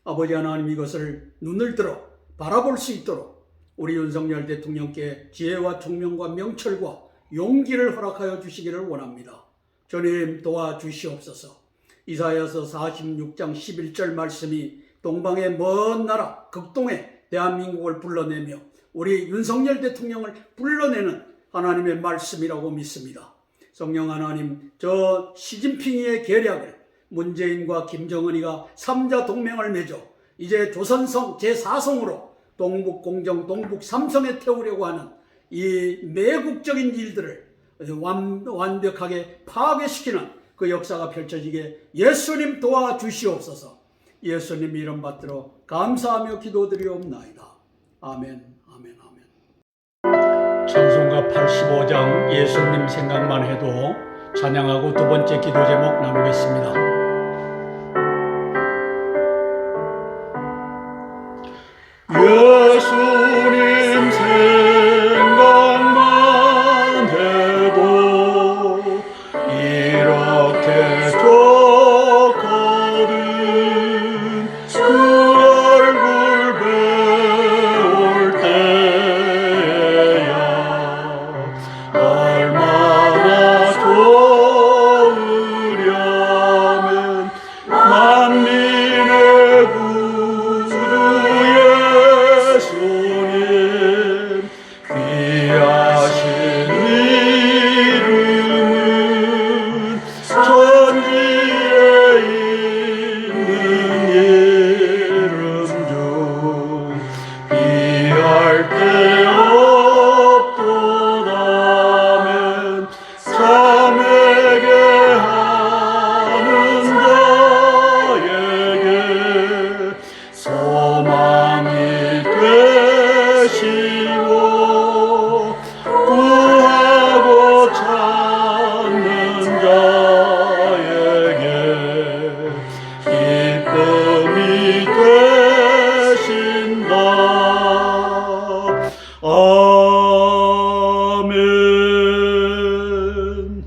아버지 하나님, 이것을 눈을 들어 바라볼 수 있도록 우리 윤석열 대통령께 지혜와 총명과 명철과 용기를 허락하여 주시기를 원합니다. 주님 도와주시옵소서. 이사야서 46장 11절 말씀이 동방의 먼 나라 극동에 대한민국을 불러내며 우리 윤석열 대통령을 불러내는 하나님의 말씀이라고 믿습니다. 성령 하나님, 저 시진핑의 계략을 문재인과 김정은이가 3자 동맹을 맺어 이제 조선성 제4성으로 동북공정 동북3성에 태우려고 하는 이 매국적인 일들을 완벽하게 파괴시키는 그 역사가 펼쳐지게 예수님 도와주시옵소서. 예수님 이름 받들어 감사하며 기도드리옵나이다. 아멘, 아멘, 아멘. 찬송가 85장 예수님 생각만 해도 찬양하고 두 번째 기도 제목 나누겠습니다. 예수님 생각만 해도 이렇게 좋거든. 그 얼굴 배울 때야 얼마나 좋으려면. 만민의 구주 예수님 귀하신 이름은 천지에 있는 이름 중 비할 데 없도다면 참에게 하는 자에게 소망이 되시고 구하고 찾는 자에게 기쁨이 되신다. 아멘.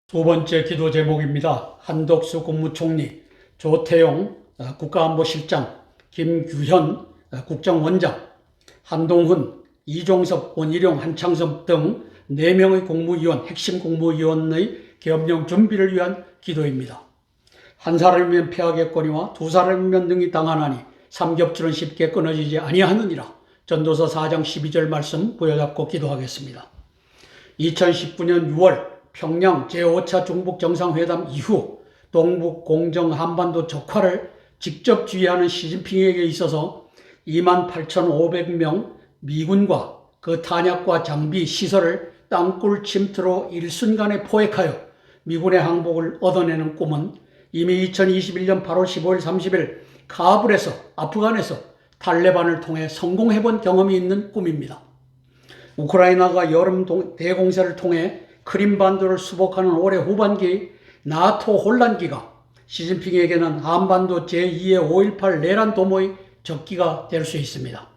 두 번째 기도 제목입니다. 한덕수 국무총리, 조태용 국가안보실장, 김규현 국정원장, 한동훈, 이종섭, 원희룡, 한창섭 등 4명의 국무위원, 핵심 국무위원의 계엄령 준비를 위한 기도입니다. 한 사람이면 패하겠거니와 두 사람이면 능히 당하나니 삼겹줄은 쉽게 끊어지지 아니하느니라. 전도서 4장 12절 말씀 부여잡고 기도하겠습니다. 2019년 6월 평양 제5차 중북정상회담 이후 동북 공정 한반도 적화를 직접 주의하는 시진핑에게 있어서 28,500명 미군과 그 탄약과 장비 시설을 땅굴 침투로 일순간에 포획하여 미군의 항복을 얻어내는 꿈은 이미 2021년 8월 15일 30일 카불에서 아프간에서 탈레반을 통해 성공해본 경험이 있는 꿈입니다. 우크라이나가 여름 대공세를 통해 크림반도를 수복하는 올해 후반기 나토 혼란기가 시진핑에게는 한반도 제2의 5.18 내란 도모의 적기가 될 수 있습니다.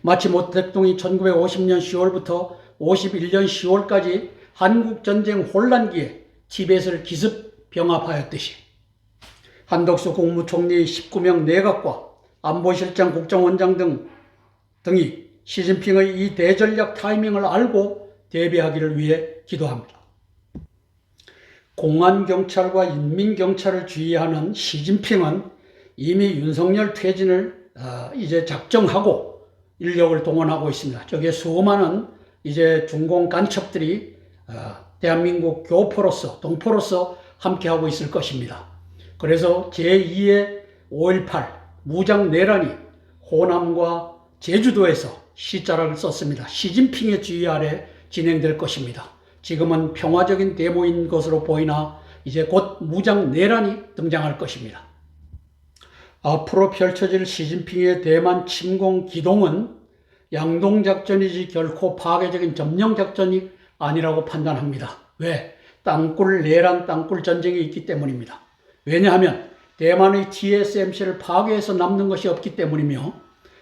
마치 모택동이 1950년 10월부터 51년 10월까지 한국전쟁 혼란기에 티벳을 기습 병합하였듯이 한덕수 국무총리 19명 내각과 안보실장 국정원장 등이 시진핑의 이 대전략 타이밍을 알고 대비하기를 위해 기도합니다. 공안경찰과 인민경찰을 주의하는 시진핑은 이미 윤석열 퇴진을 이제 작정하고 인력을 동원하고 있습니다. 저게 수많은 이제 중공 간첩들이 대한민국 교포로서 동포로서 함께하고 있을 것입니다. 그래서 제2의 5.18 무장 내란이 호남과 제주도에서 시자락을 썼습니다. 시진핑의 지휘 아래 진행될 것입니다. 지금은 평화적인 데모인 것으로 보이나 이제 곧 무장 내란이 등장할 것입니다. 앞으로 펼쳐질 시진핑의 대만 침공 기동은 양동작전이지 결코 파괴적인 점령작전이 아니라고 판단합니다. 왜? 땅굴 내란, 땅굴 전쟁이 있기 때문입니다. 왜냐하면 대만의 TSMC를 파괴해서 남는 것이 없기 때문이며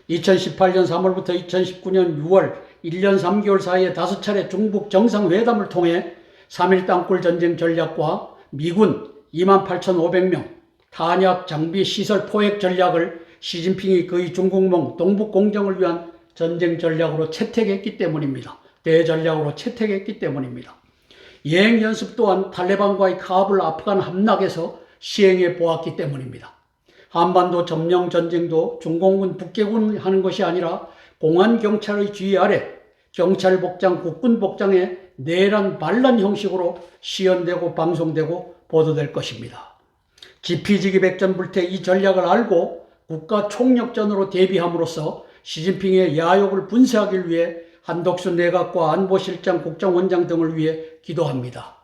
2018년 3월부터 2019년 6월 1년 3개월 사이에 5차례 중북 정상회담을 통해 3.1 땅굴 전쟁 전략과 미군 28,500명 탄약, 장비, 시설, 포획 전략을 시진핑이 거의 중국몽 동북 공정을 위한 전쟁 전략으로 채택했기 때문입니다. 대전략으로 채택했기 때문입니다. 예행 연습 또한 탈레반과의 카불 아프간 함락에서 시행해 보았기 때문입니다. 한반도 점령 전쟁도 중공군 북계군이 하는 것이 아니라 공안경찰의 지휘 아래 경찰 복장, 국군 복장의 내란 반란 형식으로 시연되고 방송되고 보도될 것입니다. 지피지기 백전불태 이 전략을 알고 국가 총력전으로 대비함으로써 시진핑의 야욕을 분쇄하기 위해 한덕수 내각과 안보실장, 국정원장 등을 위해 기도합니다.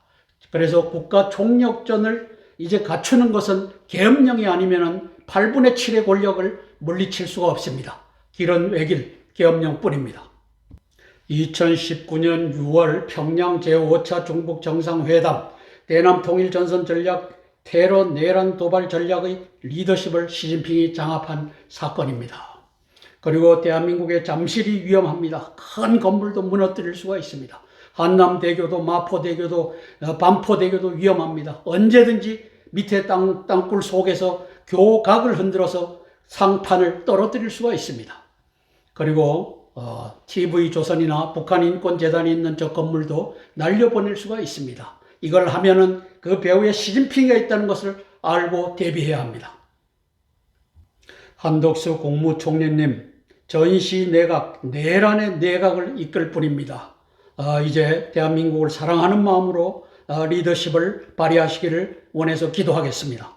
그래서 국가 총력전을 이제 갖추는 것은 계엄령이 아니면 8분의 7의 권력을 물리칠 수가 없습니다. 길은 외길, 계엄령뿐입니다. 2019년 6월 평양 제5차 중북 정상회담, 대남 통일전선 전략, 테러 내란 도발 전략의 리더십을 시진핑이 장악한 사건입니다. 그리고 대한민국의 잠실이 위험합니다. 큰 건물도 무너뜨릴 수가 있습니다. 한남대교도 마포대교도 반포대교도 위험합니다. 언제든지 밑에 땅굴 속에서 교각을 흔들어서 상판을 떨어뜨릴 수가 있습니다. 그리고 TV조선이나 북한인권재단이 있는 저 건물도 날려보낼 수가 있습니다. 이걸 하면은 그 배후에 시진핑이 있다는 것을 알고 대비해야 합니다. 한덕수 국무총리님, 전시 내각, 내란의 내각을 이끌 뿐입니다. 이제 대한민국을 사랑하는 마음으로 리더십을 발휘하시기를 원해서 기도하겠습니다.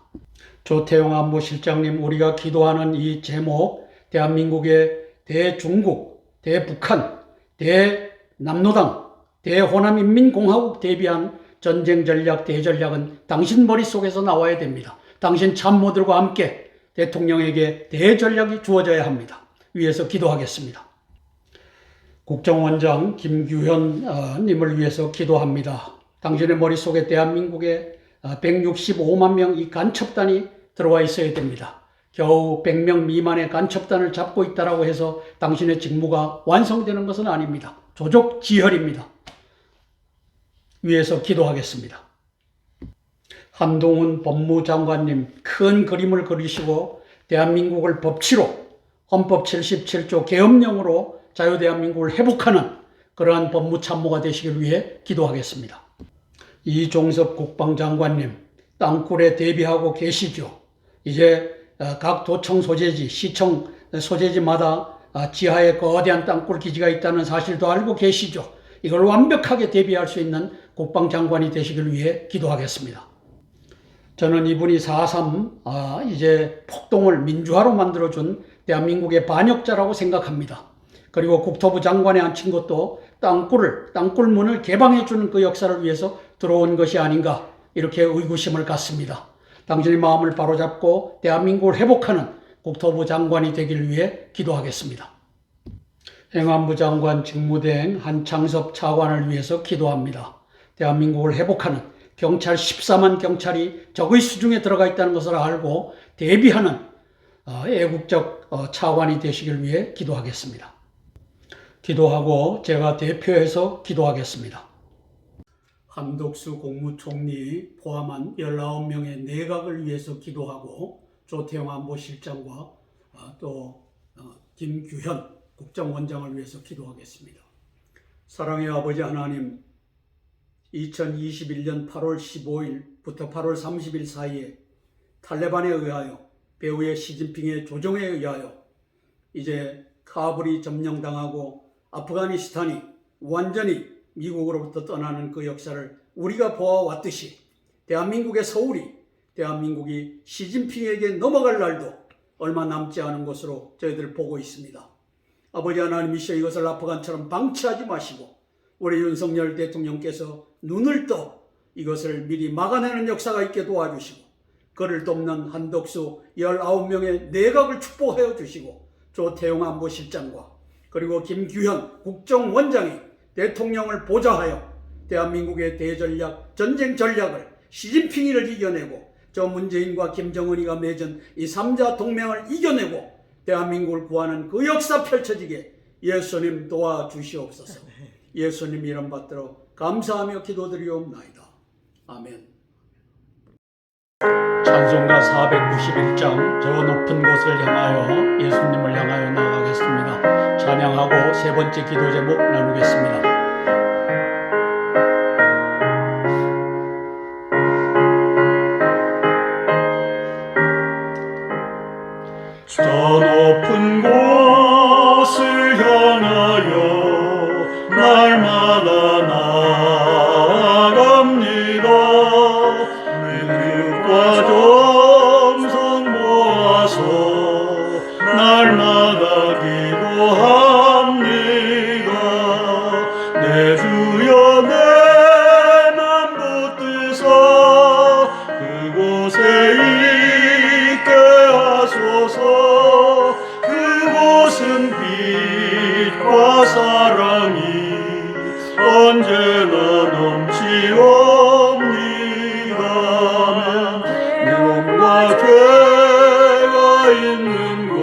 조태용 안보실장님, 우리가 기도하는 이 제목, 대한민국의 대중국, 대북한, 대남노당, 대호남인민공화국 대비한 전쟁 전략, 대전략은 당신 머릿속에서 나와야 됩니다. 당신 참모들과 함께 대통령에게 대전략이 주어져야 합니다. 위해서 기도하겠습니다. 국정원장 김규현 님을 위해서 기도합니다. 당신의 머릿속에 대한민국에 165만 명 이 간첩단이 들어와 있어야 됩니다. 겨우 100명 미만의 간첩단을 잡고 있다고 해서 당신의 직무가 완성되는 것은 아닙니다. 조족지혈입니다. 위해서 기도하겠습니다. 한동훈 법무장관님, 큰 그림을 그리시고 대한민국을 법치로 헌법 77조 계엄령으로 자유대한민국을 회복하는 그러한 법무참모가 되시길 위해 기도하겠습니다. 이종섭 국방장관님, 땅굴에 대비하고 계시죠. 이제 각 도청 소재지, 시청 소재지마다 지하에 거대한 땅굴 기지가 있다는 사실도 알고 계시죠. 이걸 완벽하게 대비할 수 있는 국방장관이 되시길 위해 기도하겠습니다. 저는 이분이 4.3 이제 폭동을 민주화로 만들어준 대한민국의 반역자라고 생각합니다. 그리고 국토부 장관에 앉힌 것도 땅굴문을 개방해주는 그 역사를 위해서 들어온 것이 아닌가, 이렇게 의구심을 갖습니다. 당신의 마음을 바로잡고 대한민국을 회복하는 국토부 장관이 되길 위해 기도하겠습니다. 행안부 장관 직무대행 한창섭 차관을 위해서 기도합니다. 대한민국을 회복하는 경찰 14만 경찰이 적의 수중에 들어가 있다는 것을 알고 대비하는 애국적 차관이 되시길 위해 기도하겠습니다. 기도하고 제가 대표해서 기도하겠습니다. 한덕수 국무총리 포함한 19명의 내각을 위해서 기도하고 조태용 안보실장과 또 김규현 국정원장을 위해서 기도하겠습니다. 사랑의 아버지 하나님, 2021년 8월 15일부터 8월 30일 사이에 탈레반에 의하여 배후의 시진핑의 조종에 의하여 이제 카불이 점령당하고 아프가니스탄이 완전히 미국으로부터 떠나는 그 역사를 우리가 보아왔듯이 대한민국의 서울이 대한민국이 시진핑에게 넘어갈 날도 얼마 남지 않은 것으로 저희들 보고 있습니다. 아버지 하나님이시여 이것을 아프간처럼 방치하지 마시고 우리 윤석열 대통령께서 눈을 떠 이것을 미리 막아내는 역사가 있게 도와주시고 그를 돕는 한덕수 19명의 내각을 축복하여 주시고 조태용 안보실장과 그리고 김규현 국정원장이 대통령을 보좌하여 대한민국의 대전략 전쟁 전략을 시진핑이를 이겨내고 저 문재인과 김정은이가 맺은 이 3자 동맹을 이겨내고 대한민국을 구하는 그 역사 펼쳐지게 예수님 도와주시옵소서. 예수님 이름 받들어 감사하며 기도드리옵나이다. 아멘. 찬송가 491장 저 높은 곳을 향하여 예수님을 향하여 나아가겠습니다. 찬양하고 세 번째 기도 제목 나누겠습니다. 저 높은 곳을 향하여 날마다 나아갑니다. 믿음과 정성 모아서 날마다 기도합니다. 내 주여 내 맘 붙드사 그곳에 있게 하소서. 그곳은 빛과 사랑이 언제나 넘치옵니다. 명과 죄가 있는 곳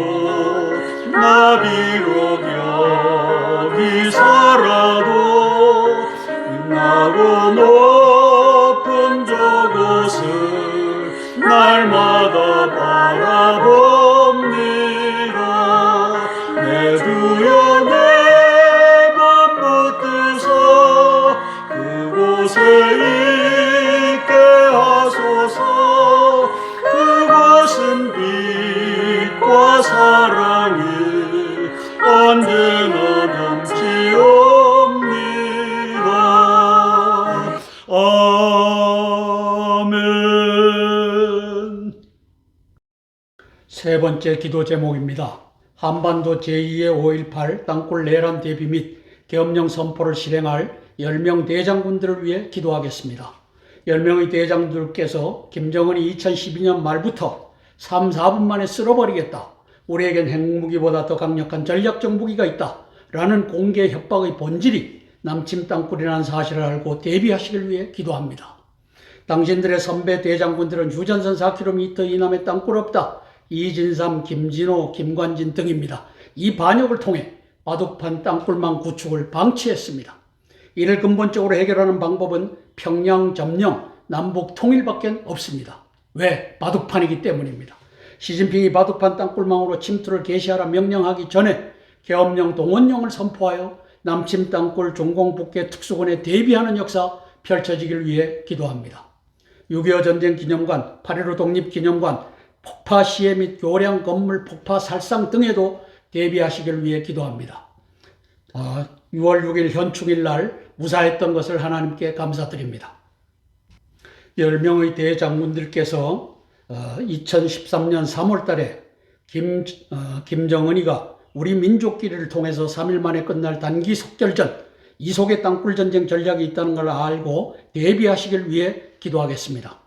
나 비록 여기 살아도 빛나고 높은 저곳을 날마다 바라봅니다. 내 주여 내 맘 붙드사 그곳에 있게 하소서. 그곳은 빛과 사랑이 언제나 넘치옵니다. 아멘. 세 번째 기도 제목입니다. 한반도 제2의 5.18 땅굴 내란 대비 및 계엄령 선포를 실행할 10명 대장군들을 위해 기도하겠습니다. 10명의 대장들께서 김정은이 2012년 말부터 3, 4분 만에 쓸어버리겠다. 우리에겐 핵무기보다 더 강력한 전략적 무기가 있다. 라는 공개 협박의 본질이 남침 땅굴이라는 사실을 알고 대비하시길 위해 기도합니다. 당신들의 선배 대장군들은 휴전선 4km 이남에 땅굴 없다. 이진삼, 김진호, 김관진 등입니다. 이 반역을 통해 바둑판 땅굴망 구축을 방치했습니다. 이를 근본적으로 해결하는 방법은 평양 점령, 남북 통일밖에 없습니다. 왜? 바둑판이기 때문입니다. 시진핑이 바둑판 땅굴망으로 침투를 개시하라 명령하기 전에 계엄령 동원령을 선포하여 남침 땅굴 종공북계 특수군에 대비하는 역사 펼쳐지길 위해 기도합니다. 6.25 전쟁 기념관, 8.15 독립기념관, 폭파 시해 및 교량 건물 폭파 살상 등에도 대비하시길 위해 기도합니다. 6월 6일 현충일 날 무사했던 것을 하나님께 감사드립니다. 10명의 대장군들께서 2013년 3월 달에 김정은이가 우리 민족끼리를 통해서 3일 만에 끝날 단기 속결전, 이속의 땅굴 전쟁 전략이 있다는 걸 알고 대비하시길 위해 기도하겠습니다.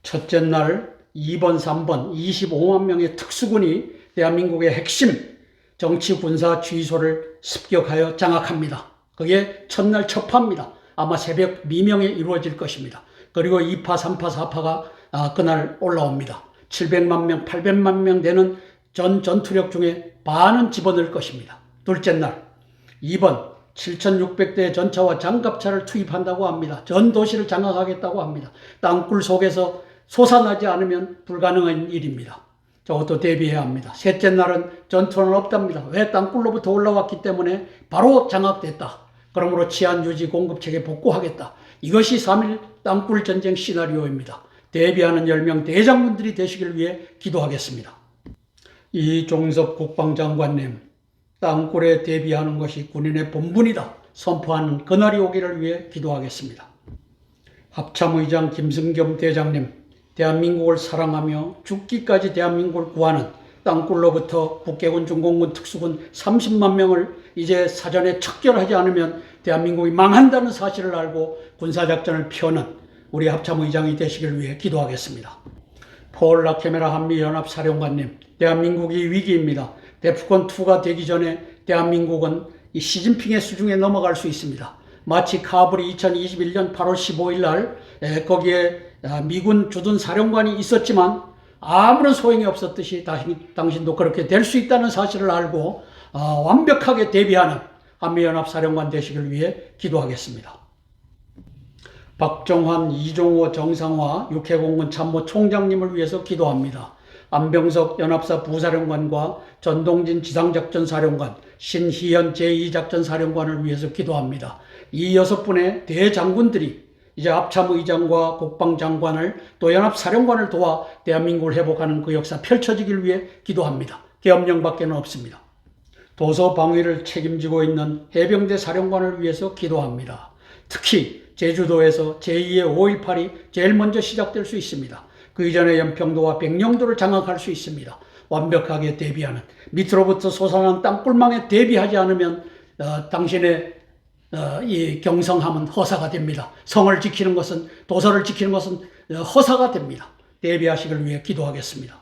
첫째 날 2번, 3번 25만 명의 특수군이 대한민국의 핵심 정치 군사 주의소를 습격하여 장악합니다. 그게 첫날 첫파입니다. 아마 새벽 미명에 이루어질 것입니다. 그리고 2파, 3파, 4파가 그날 올라옵니다. 700만 명, 800만 명 되는 전 전투력 중에 반은 집어넣을 것입니다. 둘째 날 2번 7,600대의 전차와 장갑차를 투입한다고 합니다. 전 도시를 장악하겠다고 합니다. 땅굴 속에서 솟아나지 않으면 불가능한 일입니다. 저것도 대비해야 합니다. 셋째 날은 전투는 없답니다. 왜? 땅굴로부터 올라왔기 때문에 바로 장악됐다. 그러므로 치안 유지 공급체계 복구하겠다. 이것이 3.1 땅굴 전쟁 시나리오입니다. 대비하는 10명 대장군들이 되시길 위해 기도하겠습니다. 이종섭 국방장관님, 땅굴에 대비하는 것이 군인의 본분이다 선포하는 그날이 오기를 위해 기도하겠습니다. 합참의장 김승겸 대장님, 대한민국을 사랑하며 죽기까지 대한민국을 구하는 땅굴로부터 북계군 중공군 특수군 30만 명을 이제 사전에 척결하지 않으면 대한민국이 망한다는 사실을 알고 군사작전을 펴는 우리 합참의장이 되시길 위해 기도하겠습니다. 폴 라케메라 한미연합사령관님, 대한민국이 위기입니다. 데프콘2가 되기 전에 대한민국은 이 시진핑의 수중에 넘어갈 수 있습니다. 마치 카불이 2021년 8월 15일 날 거기에 미군 주둔 사령관이 있었지만 아무런 소용이 없었듯이 당신도 그렇게 될 수 있다는 사실을 알고 완벽하게 대비하는 한미연합사령관 되시길 위해 기도하겠습니다. 박정환, 이종호, 정상화 육해공군 참모총장님을 위해서 기도합니다. 안병석 연합사 부사령관과 전동진 지상작전사령관, 신희연 제2작전사령관을 위해서 기도합니다. 이 6분의 대장군들이 이제 합참의장과 국방장관을 또 연합사령관을 도와 대한민국을 회복하는 그 역사 펼쳐지길 위해 기도합니다. 계엄령밖에는 없습니다. 도서방위를 책임지고 있는 해병대 사령관을 위해서 기도합니다. 특히 제주도에서 제2의 5.18이 제일 먼저 시작될 수 있습니다. 그 이전에 연평도와 백령도를 장악할 수 있습니다. 완벽하게 대비하는, 밑으로부터 솟아난 땅굴망에 대비하지 않으면 당신의 이 경성함은 허사가 됩니다. 성을 지키는 것은, 도서를 지키는 것은 허사가 됩니다. 대비하시길 위해 기도하겠습니다.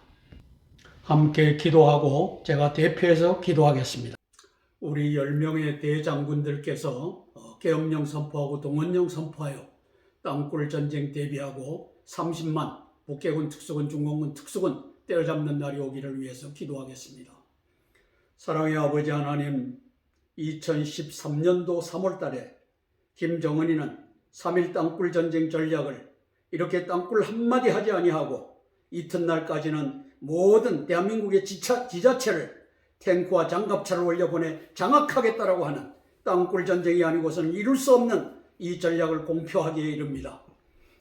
함께 기도하고 제가 대표해서 기도하겠습니다. 우리 10명의 대장군들께서 계엄령 선포하고 동원령 선포하여 땅굴 전쟁 대비하고 30만 북계군 특수군 중공군 특수군 때려잡는 날이 오기를 위해서 기도하겠습니다. 사랑의 아버지 하나님, 2013년도 3월 달에 김정은이는 3.1 땅굴 전쟁 전략을 이렇게 땅굴 한마디 하지 아니하고 이튿날까지는 모든 대한민국의 지자체를 탱크와 장갑차를 올려보내 장악하겠다라고 하는 땅굴 전쟁이 아니고서는 이룰 수 없는 이 전략을 공표하기에 이릅니다.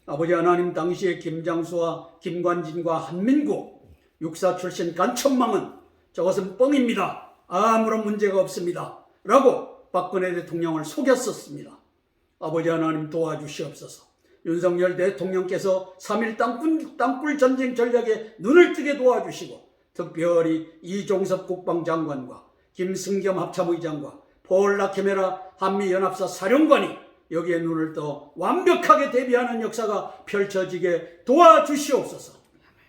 아버지 하나님, 당시에 김장수와 김관진과 한민국 육사 출신 간첩망은 저것은 뻥입니다. 아무런 문제가 없습니다. 라고 박근혜 대통령을 속였었습니다. 아버지 하나님 도와주시옵소서. 윤석열 대통령께서 3.1 땅굴 전쟁 전략에 눈을 뜨게 도와주시고 특별히 이종섭 국방장관과 김승겸 합참의장과 폴 라케메라 한미연합사 사령관이 여기에 눈을 떠 완벽하게 대비하는 역사가 펼쳐지게 도와주시옵소서.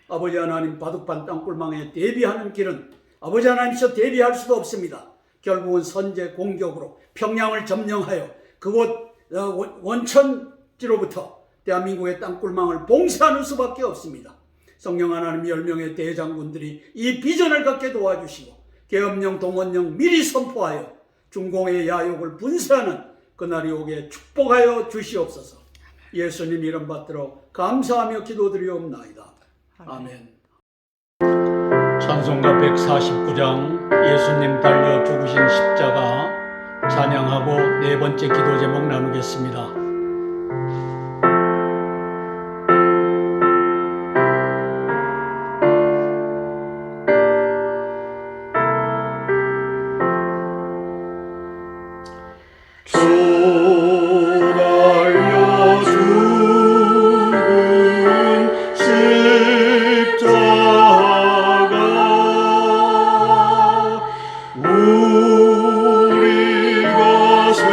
아버지 하나님, 바둑판 땅굴망에 대비하는 길은 아버지 하나님께서 대비할 수도 없습니다. 결국은 선제 공격으로 평양을 점령하여 그곳 원천지로부터 대한민국의 땅굴망을 봉쇄하는 수밖에 없습니다. 성령 하나님, 10명의 대장군들이 이 비전을 갖게 도와주시고 계엄령 동원령 미리 선포하여 중공의 야욕을 분쇄하는 그날이 오게 축복하여 주시옵소서. 예수님 이름 받들어 감사하며 기도드리옵나이다. 아멘. 찬송가 149장 예수님 달려 죽으신 십자가 찬양하고 네 번째 기도 제목 나누겠습니다. 우리가 생각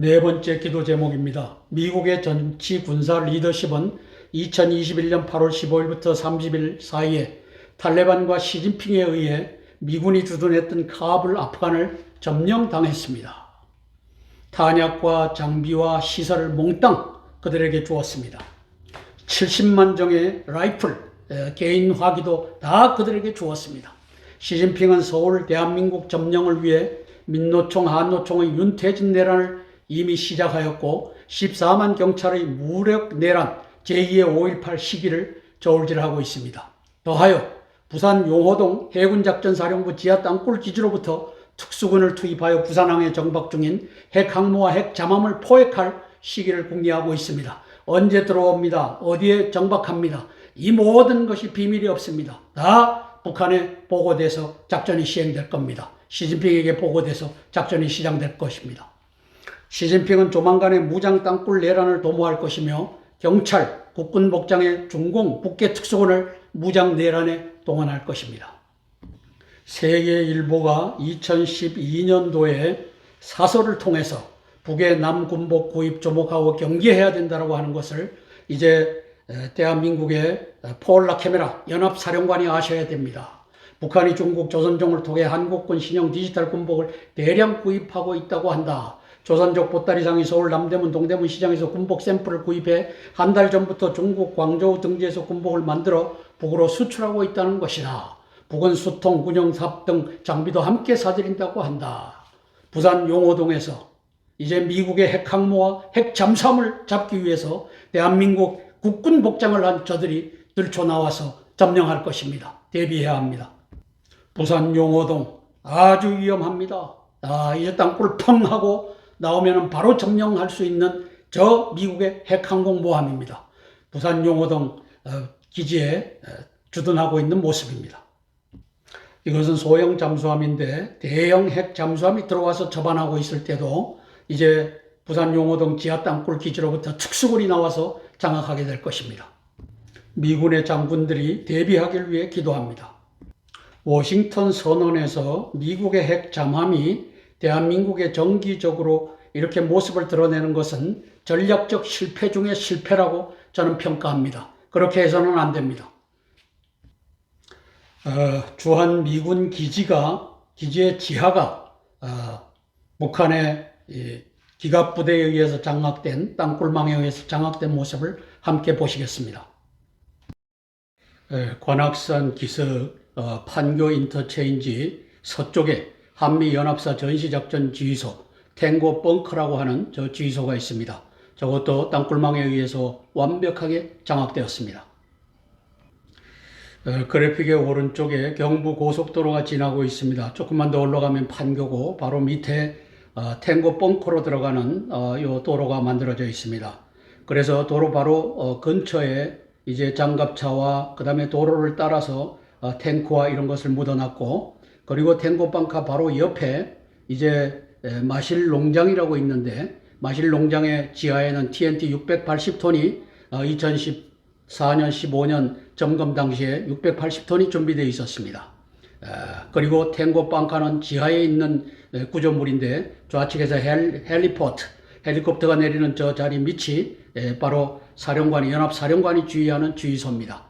네 번째 기도 제목입니다. 미국의 정치 군사 리더십은 2021년 8월 15일부터 30일 사이에 탈레반과 시진핑에 의해 미군이 주둔했던 카불, 아프간을 점령당했습니다. 탄약과 장비와 시설을 몽땅 그들에게 주었습니다. 70만 정의 라이플, 개인 화기도 다 그들에게 주었습니다. 시진핑은 서울 대한민국 점령을 위해 민노총, 한노총의 윤태진 내란을 이미 시작하였고 14만 경찰의 무력 내란 제2의 5.18 시기를 저울질하고 있습니다. 더하여 부산 용호동 해군작전사령부 지하 땅굴 기지로부터 특수군을 투입하여 부산항에 정박 중인 핵항모와 핵잠함을 포획할 시기를 궁리하고 있습니다. 언제 들어옵니다. 어디에 정박합니다. 이 모든 것이 비밀이 없습니다. 다 북한에 보고돼서 작전이 시행될 겁니다. 시진핑에게 보고돼서 작전이 시작될 것입니다. 시진핑은 조만간에 무장 땅굴 내란을 도모할 것이며 경찰, 국군 복장의 중공, 북계 특수군을 무장 내란에 동원할 것입니다. 세계일보가 2012년도에 사설을 통해서 북의 남군복 구입 조목하고 경계해야 된다고 하는 것을 이제 대한민국의 폴 라케메라 연합사령관이 아셔야 됩니다. 북한이 중국 조선종을 통해 한국군 신형 디지털 군복을 대량 구입하고 있다고 한다. 조선족 보따리상이 서울 남대문 동대문 시장에서 군복 샘플을 구입해 한 달 전부터 중국 광저우 등지에서 군복을 만들어 북으로 수출하고 있다는 것이다. 북은 수통, 군용, 삽 등 장비도 함께 사들인다고 한다. 부산 용호동에서 이제 미국의 핵항모와 핵잠수함을 잡기 위해서 대한민국 국군 복장을 한 저들이 들쳐나와서 점령할 것입니다. 대비해야 합니다. 부산 용호동 아주 위험합니다. 이제 땅굴 펑 하고 나오면 바로 점령할 수 있는 저 미국의 핵항공모함입니다. 부산 용호동 기지에 주둔하고 있는 모습입니다. 이것은 소형 잠수함인데 대형 핵 잠수함이 들어와서 접안하고 있을 때도 이제 부산 용호동 지하 땅굴 기지로부터 특수군이 나와서 장악하게 될 것입니다. 미군의 장군들이 대비하기를 위해 기도합니다. 워싱턴 선언에서 미국의 핵 잠함이 대한민국에 정기적으로 이렇게 모습을 드러내는 것은 전략적 실패 중의 실패라고 저는 평가합니다. 그렇게 해서는 안 됩니다. 주한 미군 기지의 지하가 북한의 기갑부대에 의해서 장악된 땅굴망에 의해서 장악된 모습을 함께 보시겠습니다. 관악산 기슭 판교 인터체인지 서쪽에 한미연합사 전시작전 지휘소 탱고 벙커라고 하는 저 지휘소가 있습니다. 저것도 땅굴망에 의해서 완벽하게 장악되었습니다. 그래픽의 오른쪽에 경부 고속도로가 지나고 있습니다. 조금만 더 올라가면 판교고 바로 밑에 탱고 벙커로 들어가는 요 도로가 만들어져 있습니다. 그래서 도로 바로 근처에 이제 장갑차와 그 다음에 도로를 따라서 탱크와 이런 것을 묻어놨고, 그리고 탱고 벙커 바로 옆에 이제 마실 농장이라고 있는데, 마실 농장의 지하에는 TNT 680톤이 2014년 15년 점검 당시에 680톤이 준비되어 있었습니다. 그리고 탱고 벙커는 지하에 있는 구조물인데 좌측에서 헬리포트, 헬리콥터가 내리는 저 자리 밑이 바로 연합사령관이 주의하는 주의소입니다.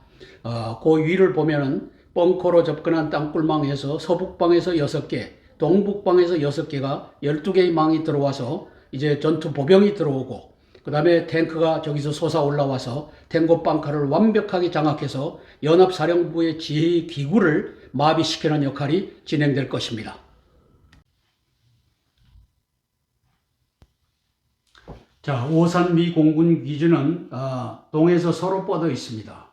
그 위를 보면은 벙커로 접근한 땅굴망에서 서북방에서 6개, 동북방에서 6개가 12개의 망이 들어와서 이제 전투 보병이 들어오고, 그 다음에 탱크가 저기서 솟아 올라와서 탱고 벙커를 완벽하게 장악해서 연합사령부의 지휘 기구를 마비시키는 역할이 진행될 것입니다. 자, 오산미 공군 기지는 동에서 서로 뻗어 있습니다.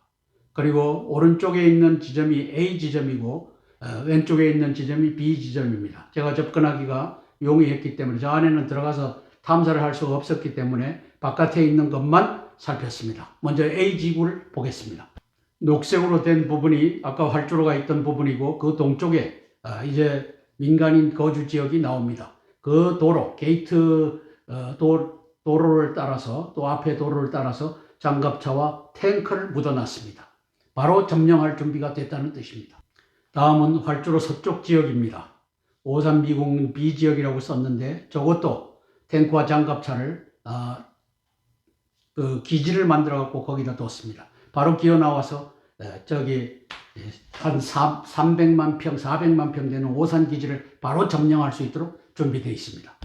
그리고 오른쪽에 있는 지점이 A 지점이고 왼쪽에 있는 지점이 B 지점입니다. 제가 접근하기가 용이했기 때문에 저 안에는 들어가서 탐사를 할 수가 없었기 때문에 바깥에 있는 것만 살폈습니다. 먼저 A 지구를 보겠습니다. 녹색으로 된 부분이 아까 활주로가 있던 부분이고, 그 동쪽에 이제 민간인 거주 지역이 나옵니다. 그 도로, 게이트 도로를 따라서, 또 앞에 도로를 따라서 장갑차와 탱크를 묻어놨습니다. 바로 점령할 준비가 됐다는 뜻입니다. 다음은 활주로 서쪽 지역입니다. 오산미군 B 지역이라고 썼는데 저것도 탱크와 장갑차를 그 기지를 만들어 갖고 거기다 뒀습니다. 바로 기어 나와서 저기 한 300만 평, 400만 평 되는 오산 기지를 바로 점령할 수 있도록 준비되어 있습니다.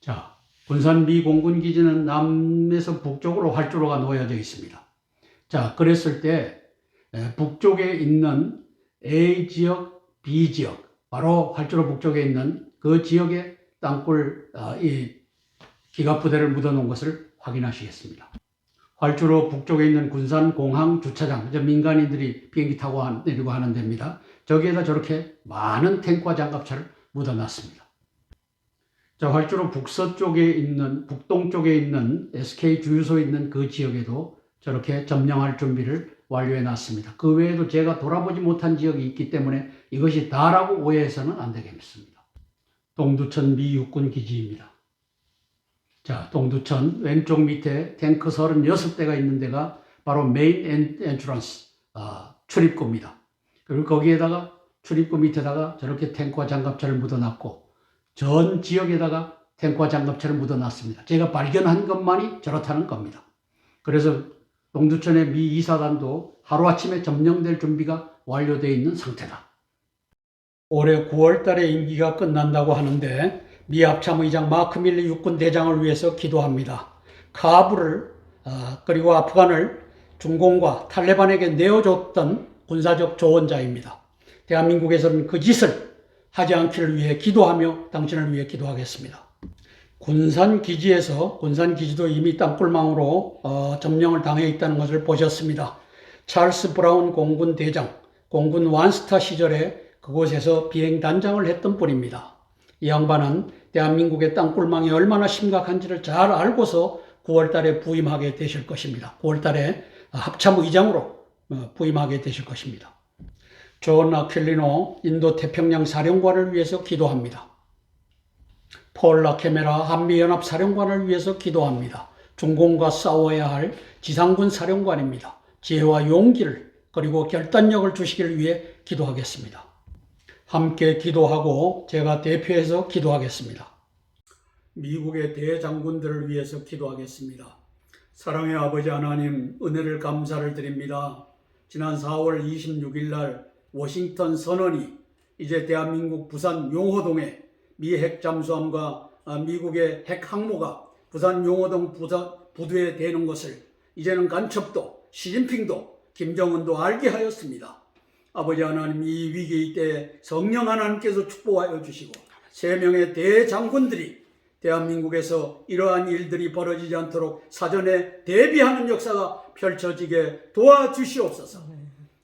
자, 군산 미 공군 기지는 남에서 북쪽으로 활주로가 놓여져 있습니다. 자, 그랬을 때 북쪽에 있는 A 지역, B 지역, 바로 활주로 북쪽에 있는 그 지역에 땅굴 이 기갑부대를 묻어놓은 것을 확인하시겠습니다. 활주로 북쪽에 있는 군산 공항 주차장, 민간인들이 비행기 타고 내리고 하는 데입니다. 저기에다 저렇게 많은 탱크와 장갑차를 묻어놨습니다. 자, 활주로 북서쪽에 있는, 북동쪽에 있는 SK 주유소 있는 그 지역에도 저렇게 점령할 준비를 완료해 놨습니다. 그 외에도 제가 돌아보지 못한 지역이 있기 때문에 이것이 다라고 오해해서는 안 되겠습니다. 동두천 미 육군 기지입니다. 자, 동두천 왼쪽 밑에 탱크 36대가 있는 데가 바로 메인 엔트런스, 출입구입니다. 그리고 거기에다가 출입구 밑에다가 저렇게 탱크와 장갑차를 묻어놨고 전 지역에다가 탱크와 장갑차를 묻어놨습니다. 제가 발견한 것만이 저렇다는 겁니다. 그래서 동두천의 미 이사단도 하루아침에 점령될 준비가 완료되어 있는 상태다. 올해 9월 달에 임기가 끝난다고 하는데 미 합참의장 마크 밀리 육군 대장을 위해서 기도합니다. 카불을 그리고 아프간을 중공과 탈레반에게 내어줬던 군사적 조언자입니다. 대한민국에서는 그 짓을 하지 않기를 위해 기도하며 당신을 위해 기도하겠습니다. 군산기지에서 군산기지도 이미 땅굴망으로 점령을 당해 있다는 것을 보셨습니다. 찰스 브라운 공군 대장, 공군 완스타 시절에 그곳에서 비행단장을 했던 분입니다. 이 양반은 대한민국의 땅굴망이 얼마나 심각한지를 잘 알고서 9월 달에 부임하게 되실 것입니다. 9월 달에 합참의장으로 부임하게 되실 것입니다. 존 아퀼리노 인도 태평양 사령관을 위해서 기도합니다. 폴 라케메라 한미연합 사령관을 위해서 기도합니다. 중공과 싸워야 할 지상군 사령관입니다. 지혜와 용기를 그리고 결단력을 주시기를 위해 기도하겠습니다. 함께 기도하고 제가 대표해서 기도하겠습니다. 미국의 대장군들을 위해서 기도하겠습니다. 사랑의 아버지 하나님, 은혜를 감사를 드립니다. 지난 4월 26일 날 워싱턴 선언이 이제 대한민국 부산 용호동에 미 핵잠수함과 미국의 핵항모가 부산 용호동 부두에 대는 것을 이제는 간첩도 시진핑도 김정은도 알게 하였습니다. 아버지 하나님, 이 위기 때 성령 하나님께서 축복하여 주시고 3명의 대장군들이 대한민국에서 이러한 일들이 벌어지지 않도록 사전에 대비하는 역사가 펼쳐지게 도와주시옵소서.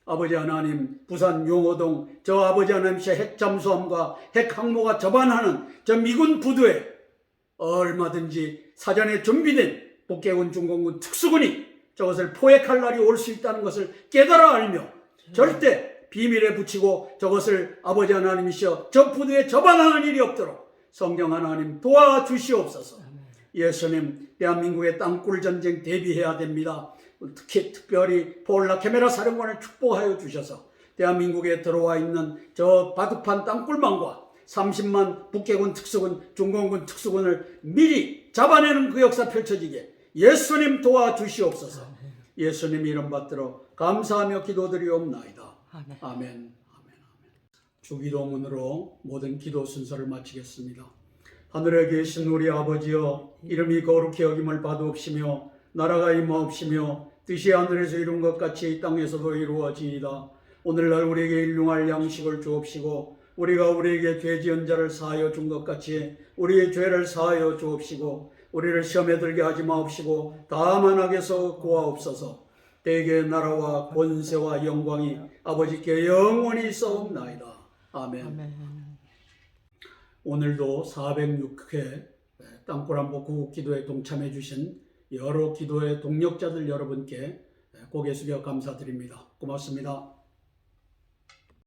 아버지 하나님, 부산 용호동 저 아버지 하나님의 핵잠수함과 핵항모가 접안하는 저 미군 부두에 얼마든지 사전에 준비된 북해군 중공군 특수군이 저것을 포획할 날이 올 수 있다는 것을 깨달아 알며 절대 비밀에 붙이고 저것을 아버지 하나님이시여 저 부두에 접안하는 일이 없도록 성령 하나님 도와주시옵소서. 예수님, 대한민국의 땅굴 전쟁 대비해야 됩니다. 특별히 폴 라케메라 사령관을 축복하여 주셔서 대한민국에 들어와 있는 저 바둑판 땅굴망과 30만 북해군 특수군, 중공군 특수군을 미리 잡아내는 그 역사 펼쳐지게 예수님 도와주시옵소서. 예수님 이름 받들어 감사하며 기도드리옵나이다. 아멘. 아멘. 주기도문으로 모든 기도 순서를 마치겠습니다. 하늘에 계신 우리 아버지여, 이름이 거룩히 여김을 받으옵시며 나라가 임하옵시며 뜻이 하늘에서 이룬 것 같이 이 땅에서도 이루어지이다. 오늘날 우리에게 일용할 양식을 주옵시고 우리가 우리에게 죄 지은 자를 사하여 준 것 같이 우리의 죄를 사하여 주옵시고 우리를 시험에 들게 하지 마옵시고 다만 악에서 구하옵소서. 대개의 나라와 권세와 영광이 아버지께 영원히 있사옵나이다. 아멘. 오늘도 406회 땅굴안보 구국기도에 동참해 주신 여러 기도의 동력자들 여러분께 고개 숙여 감사드립니다. 고맙습니다.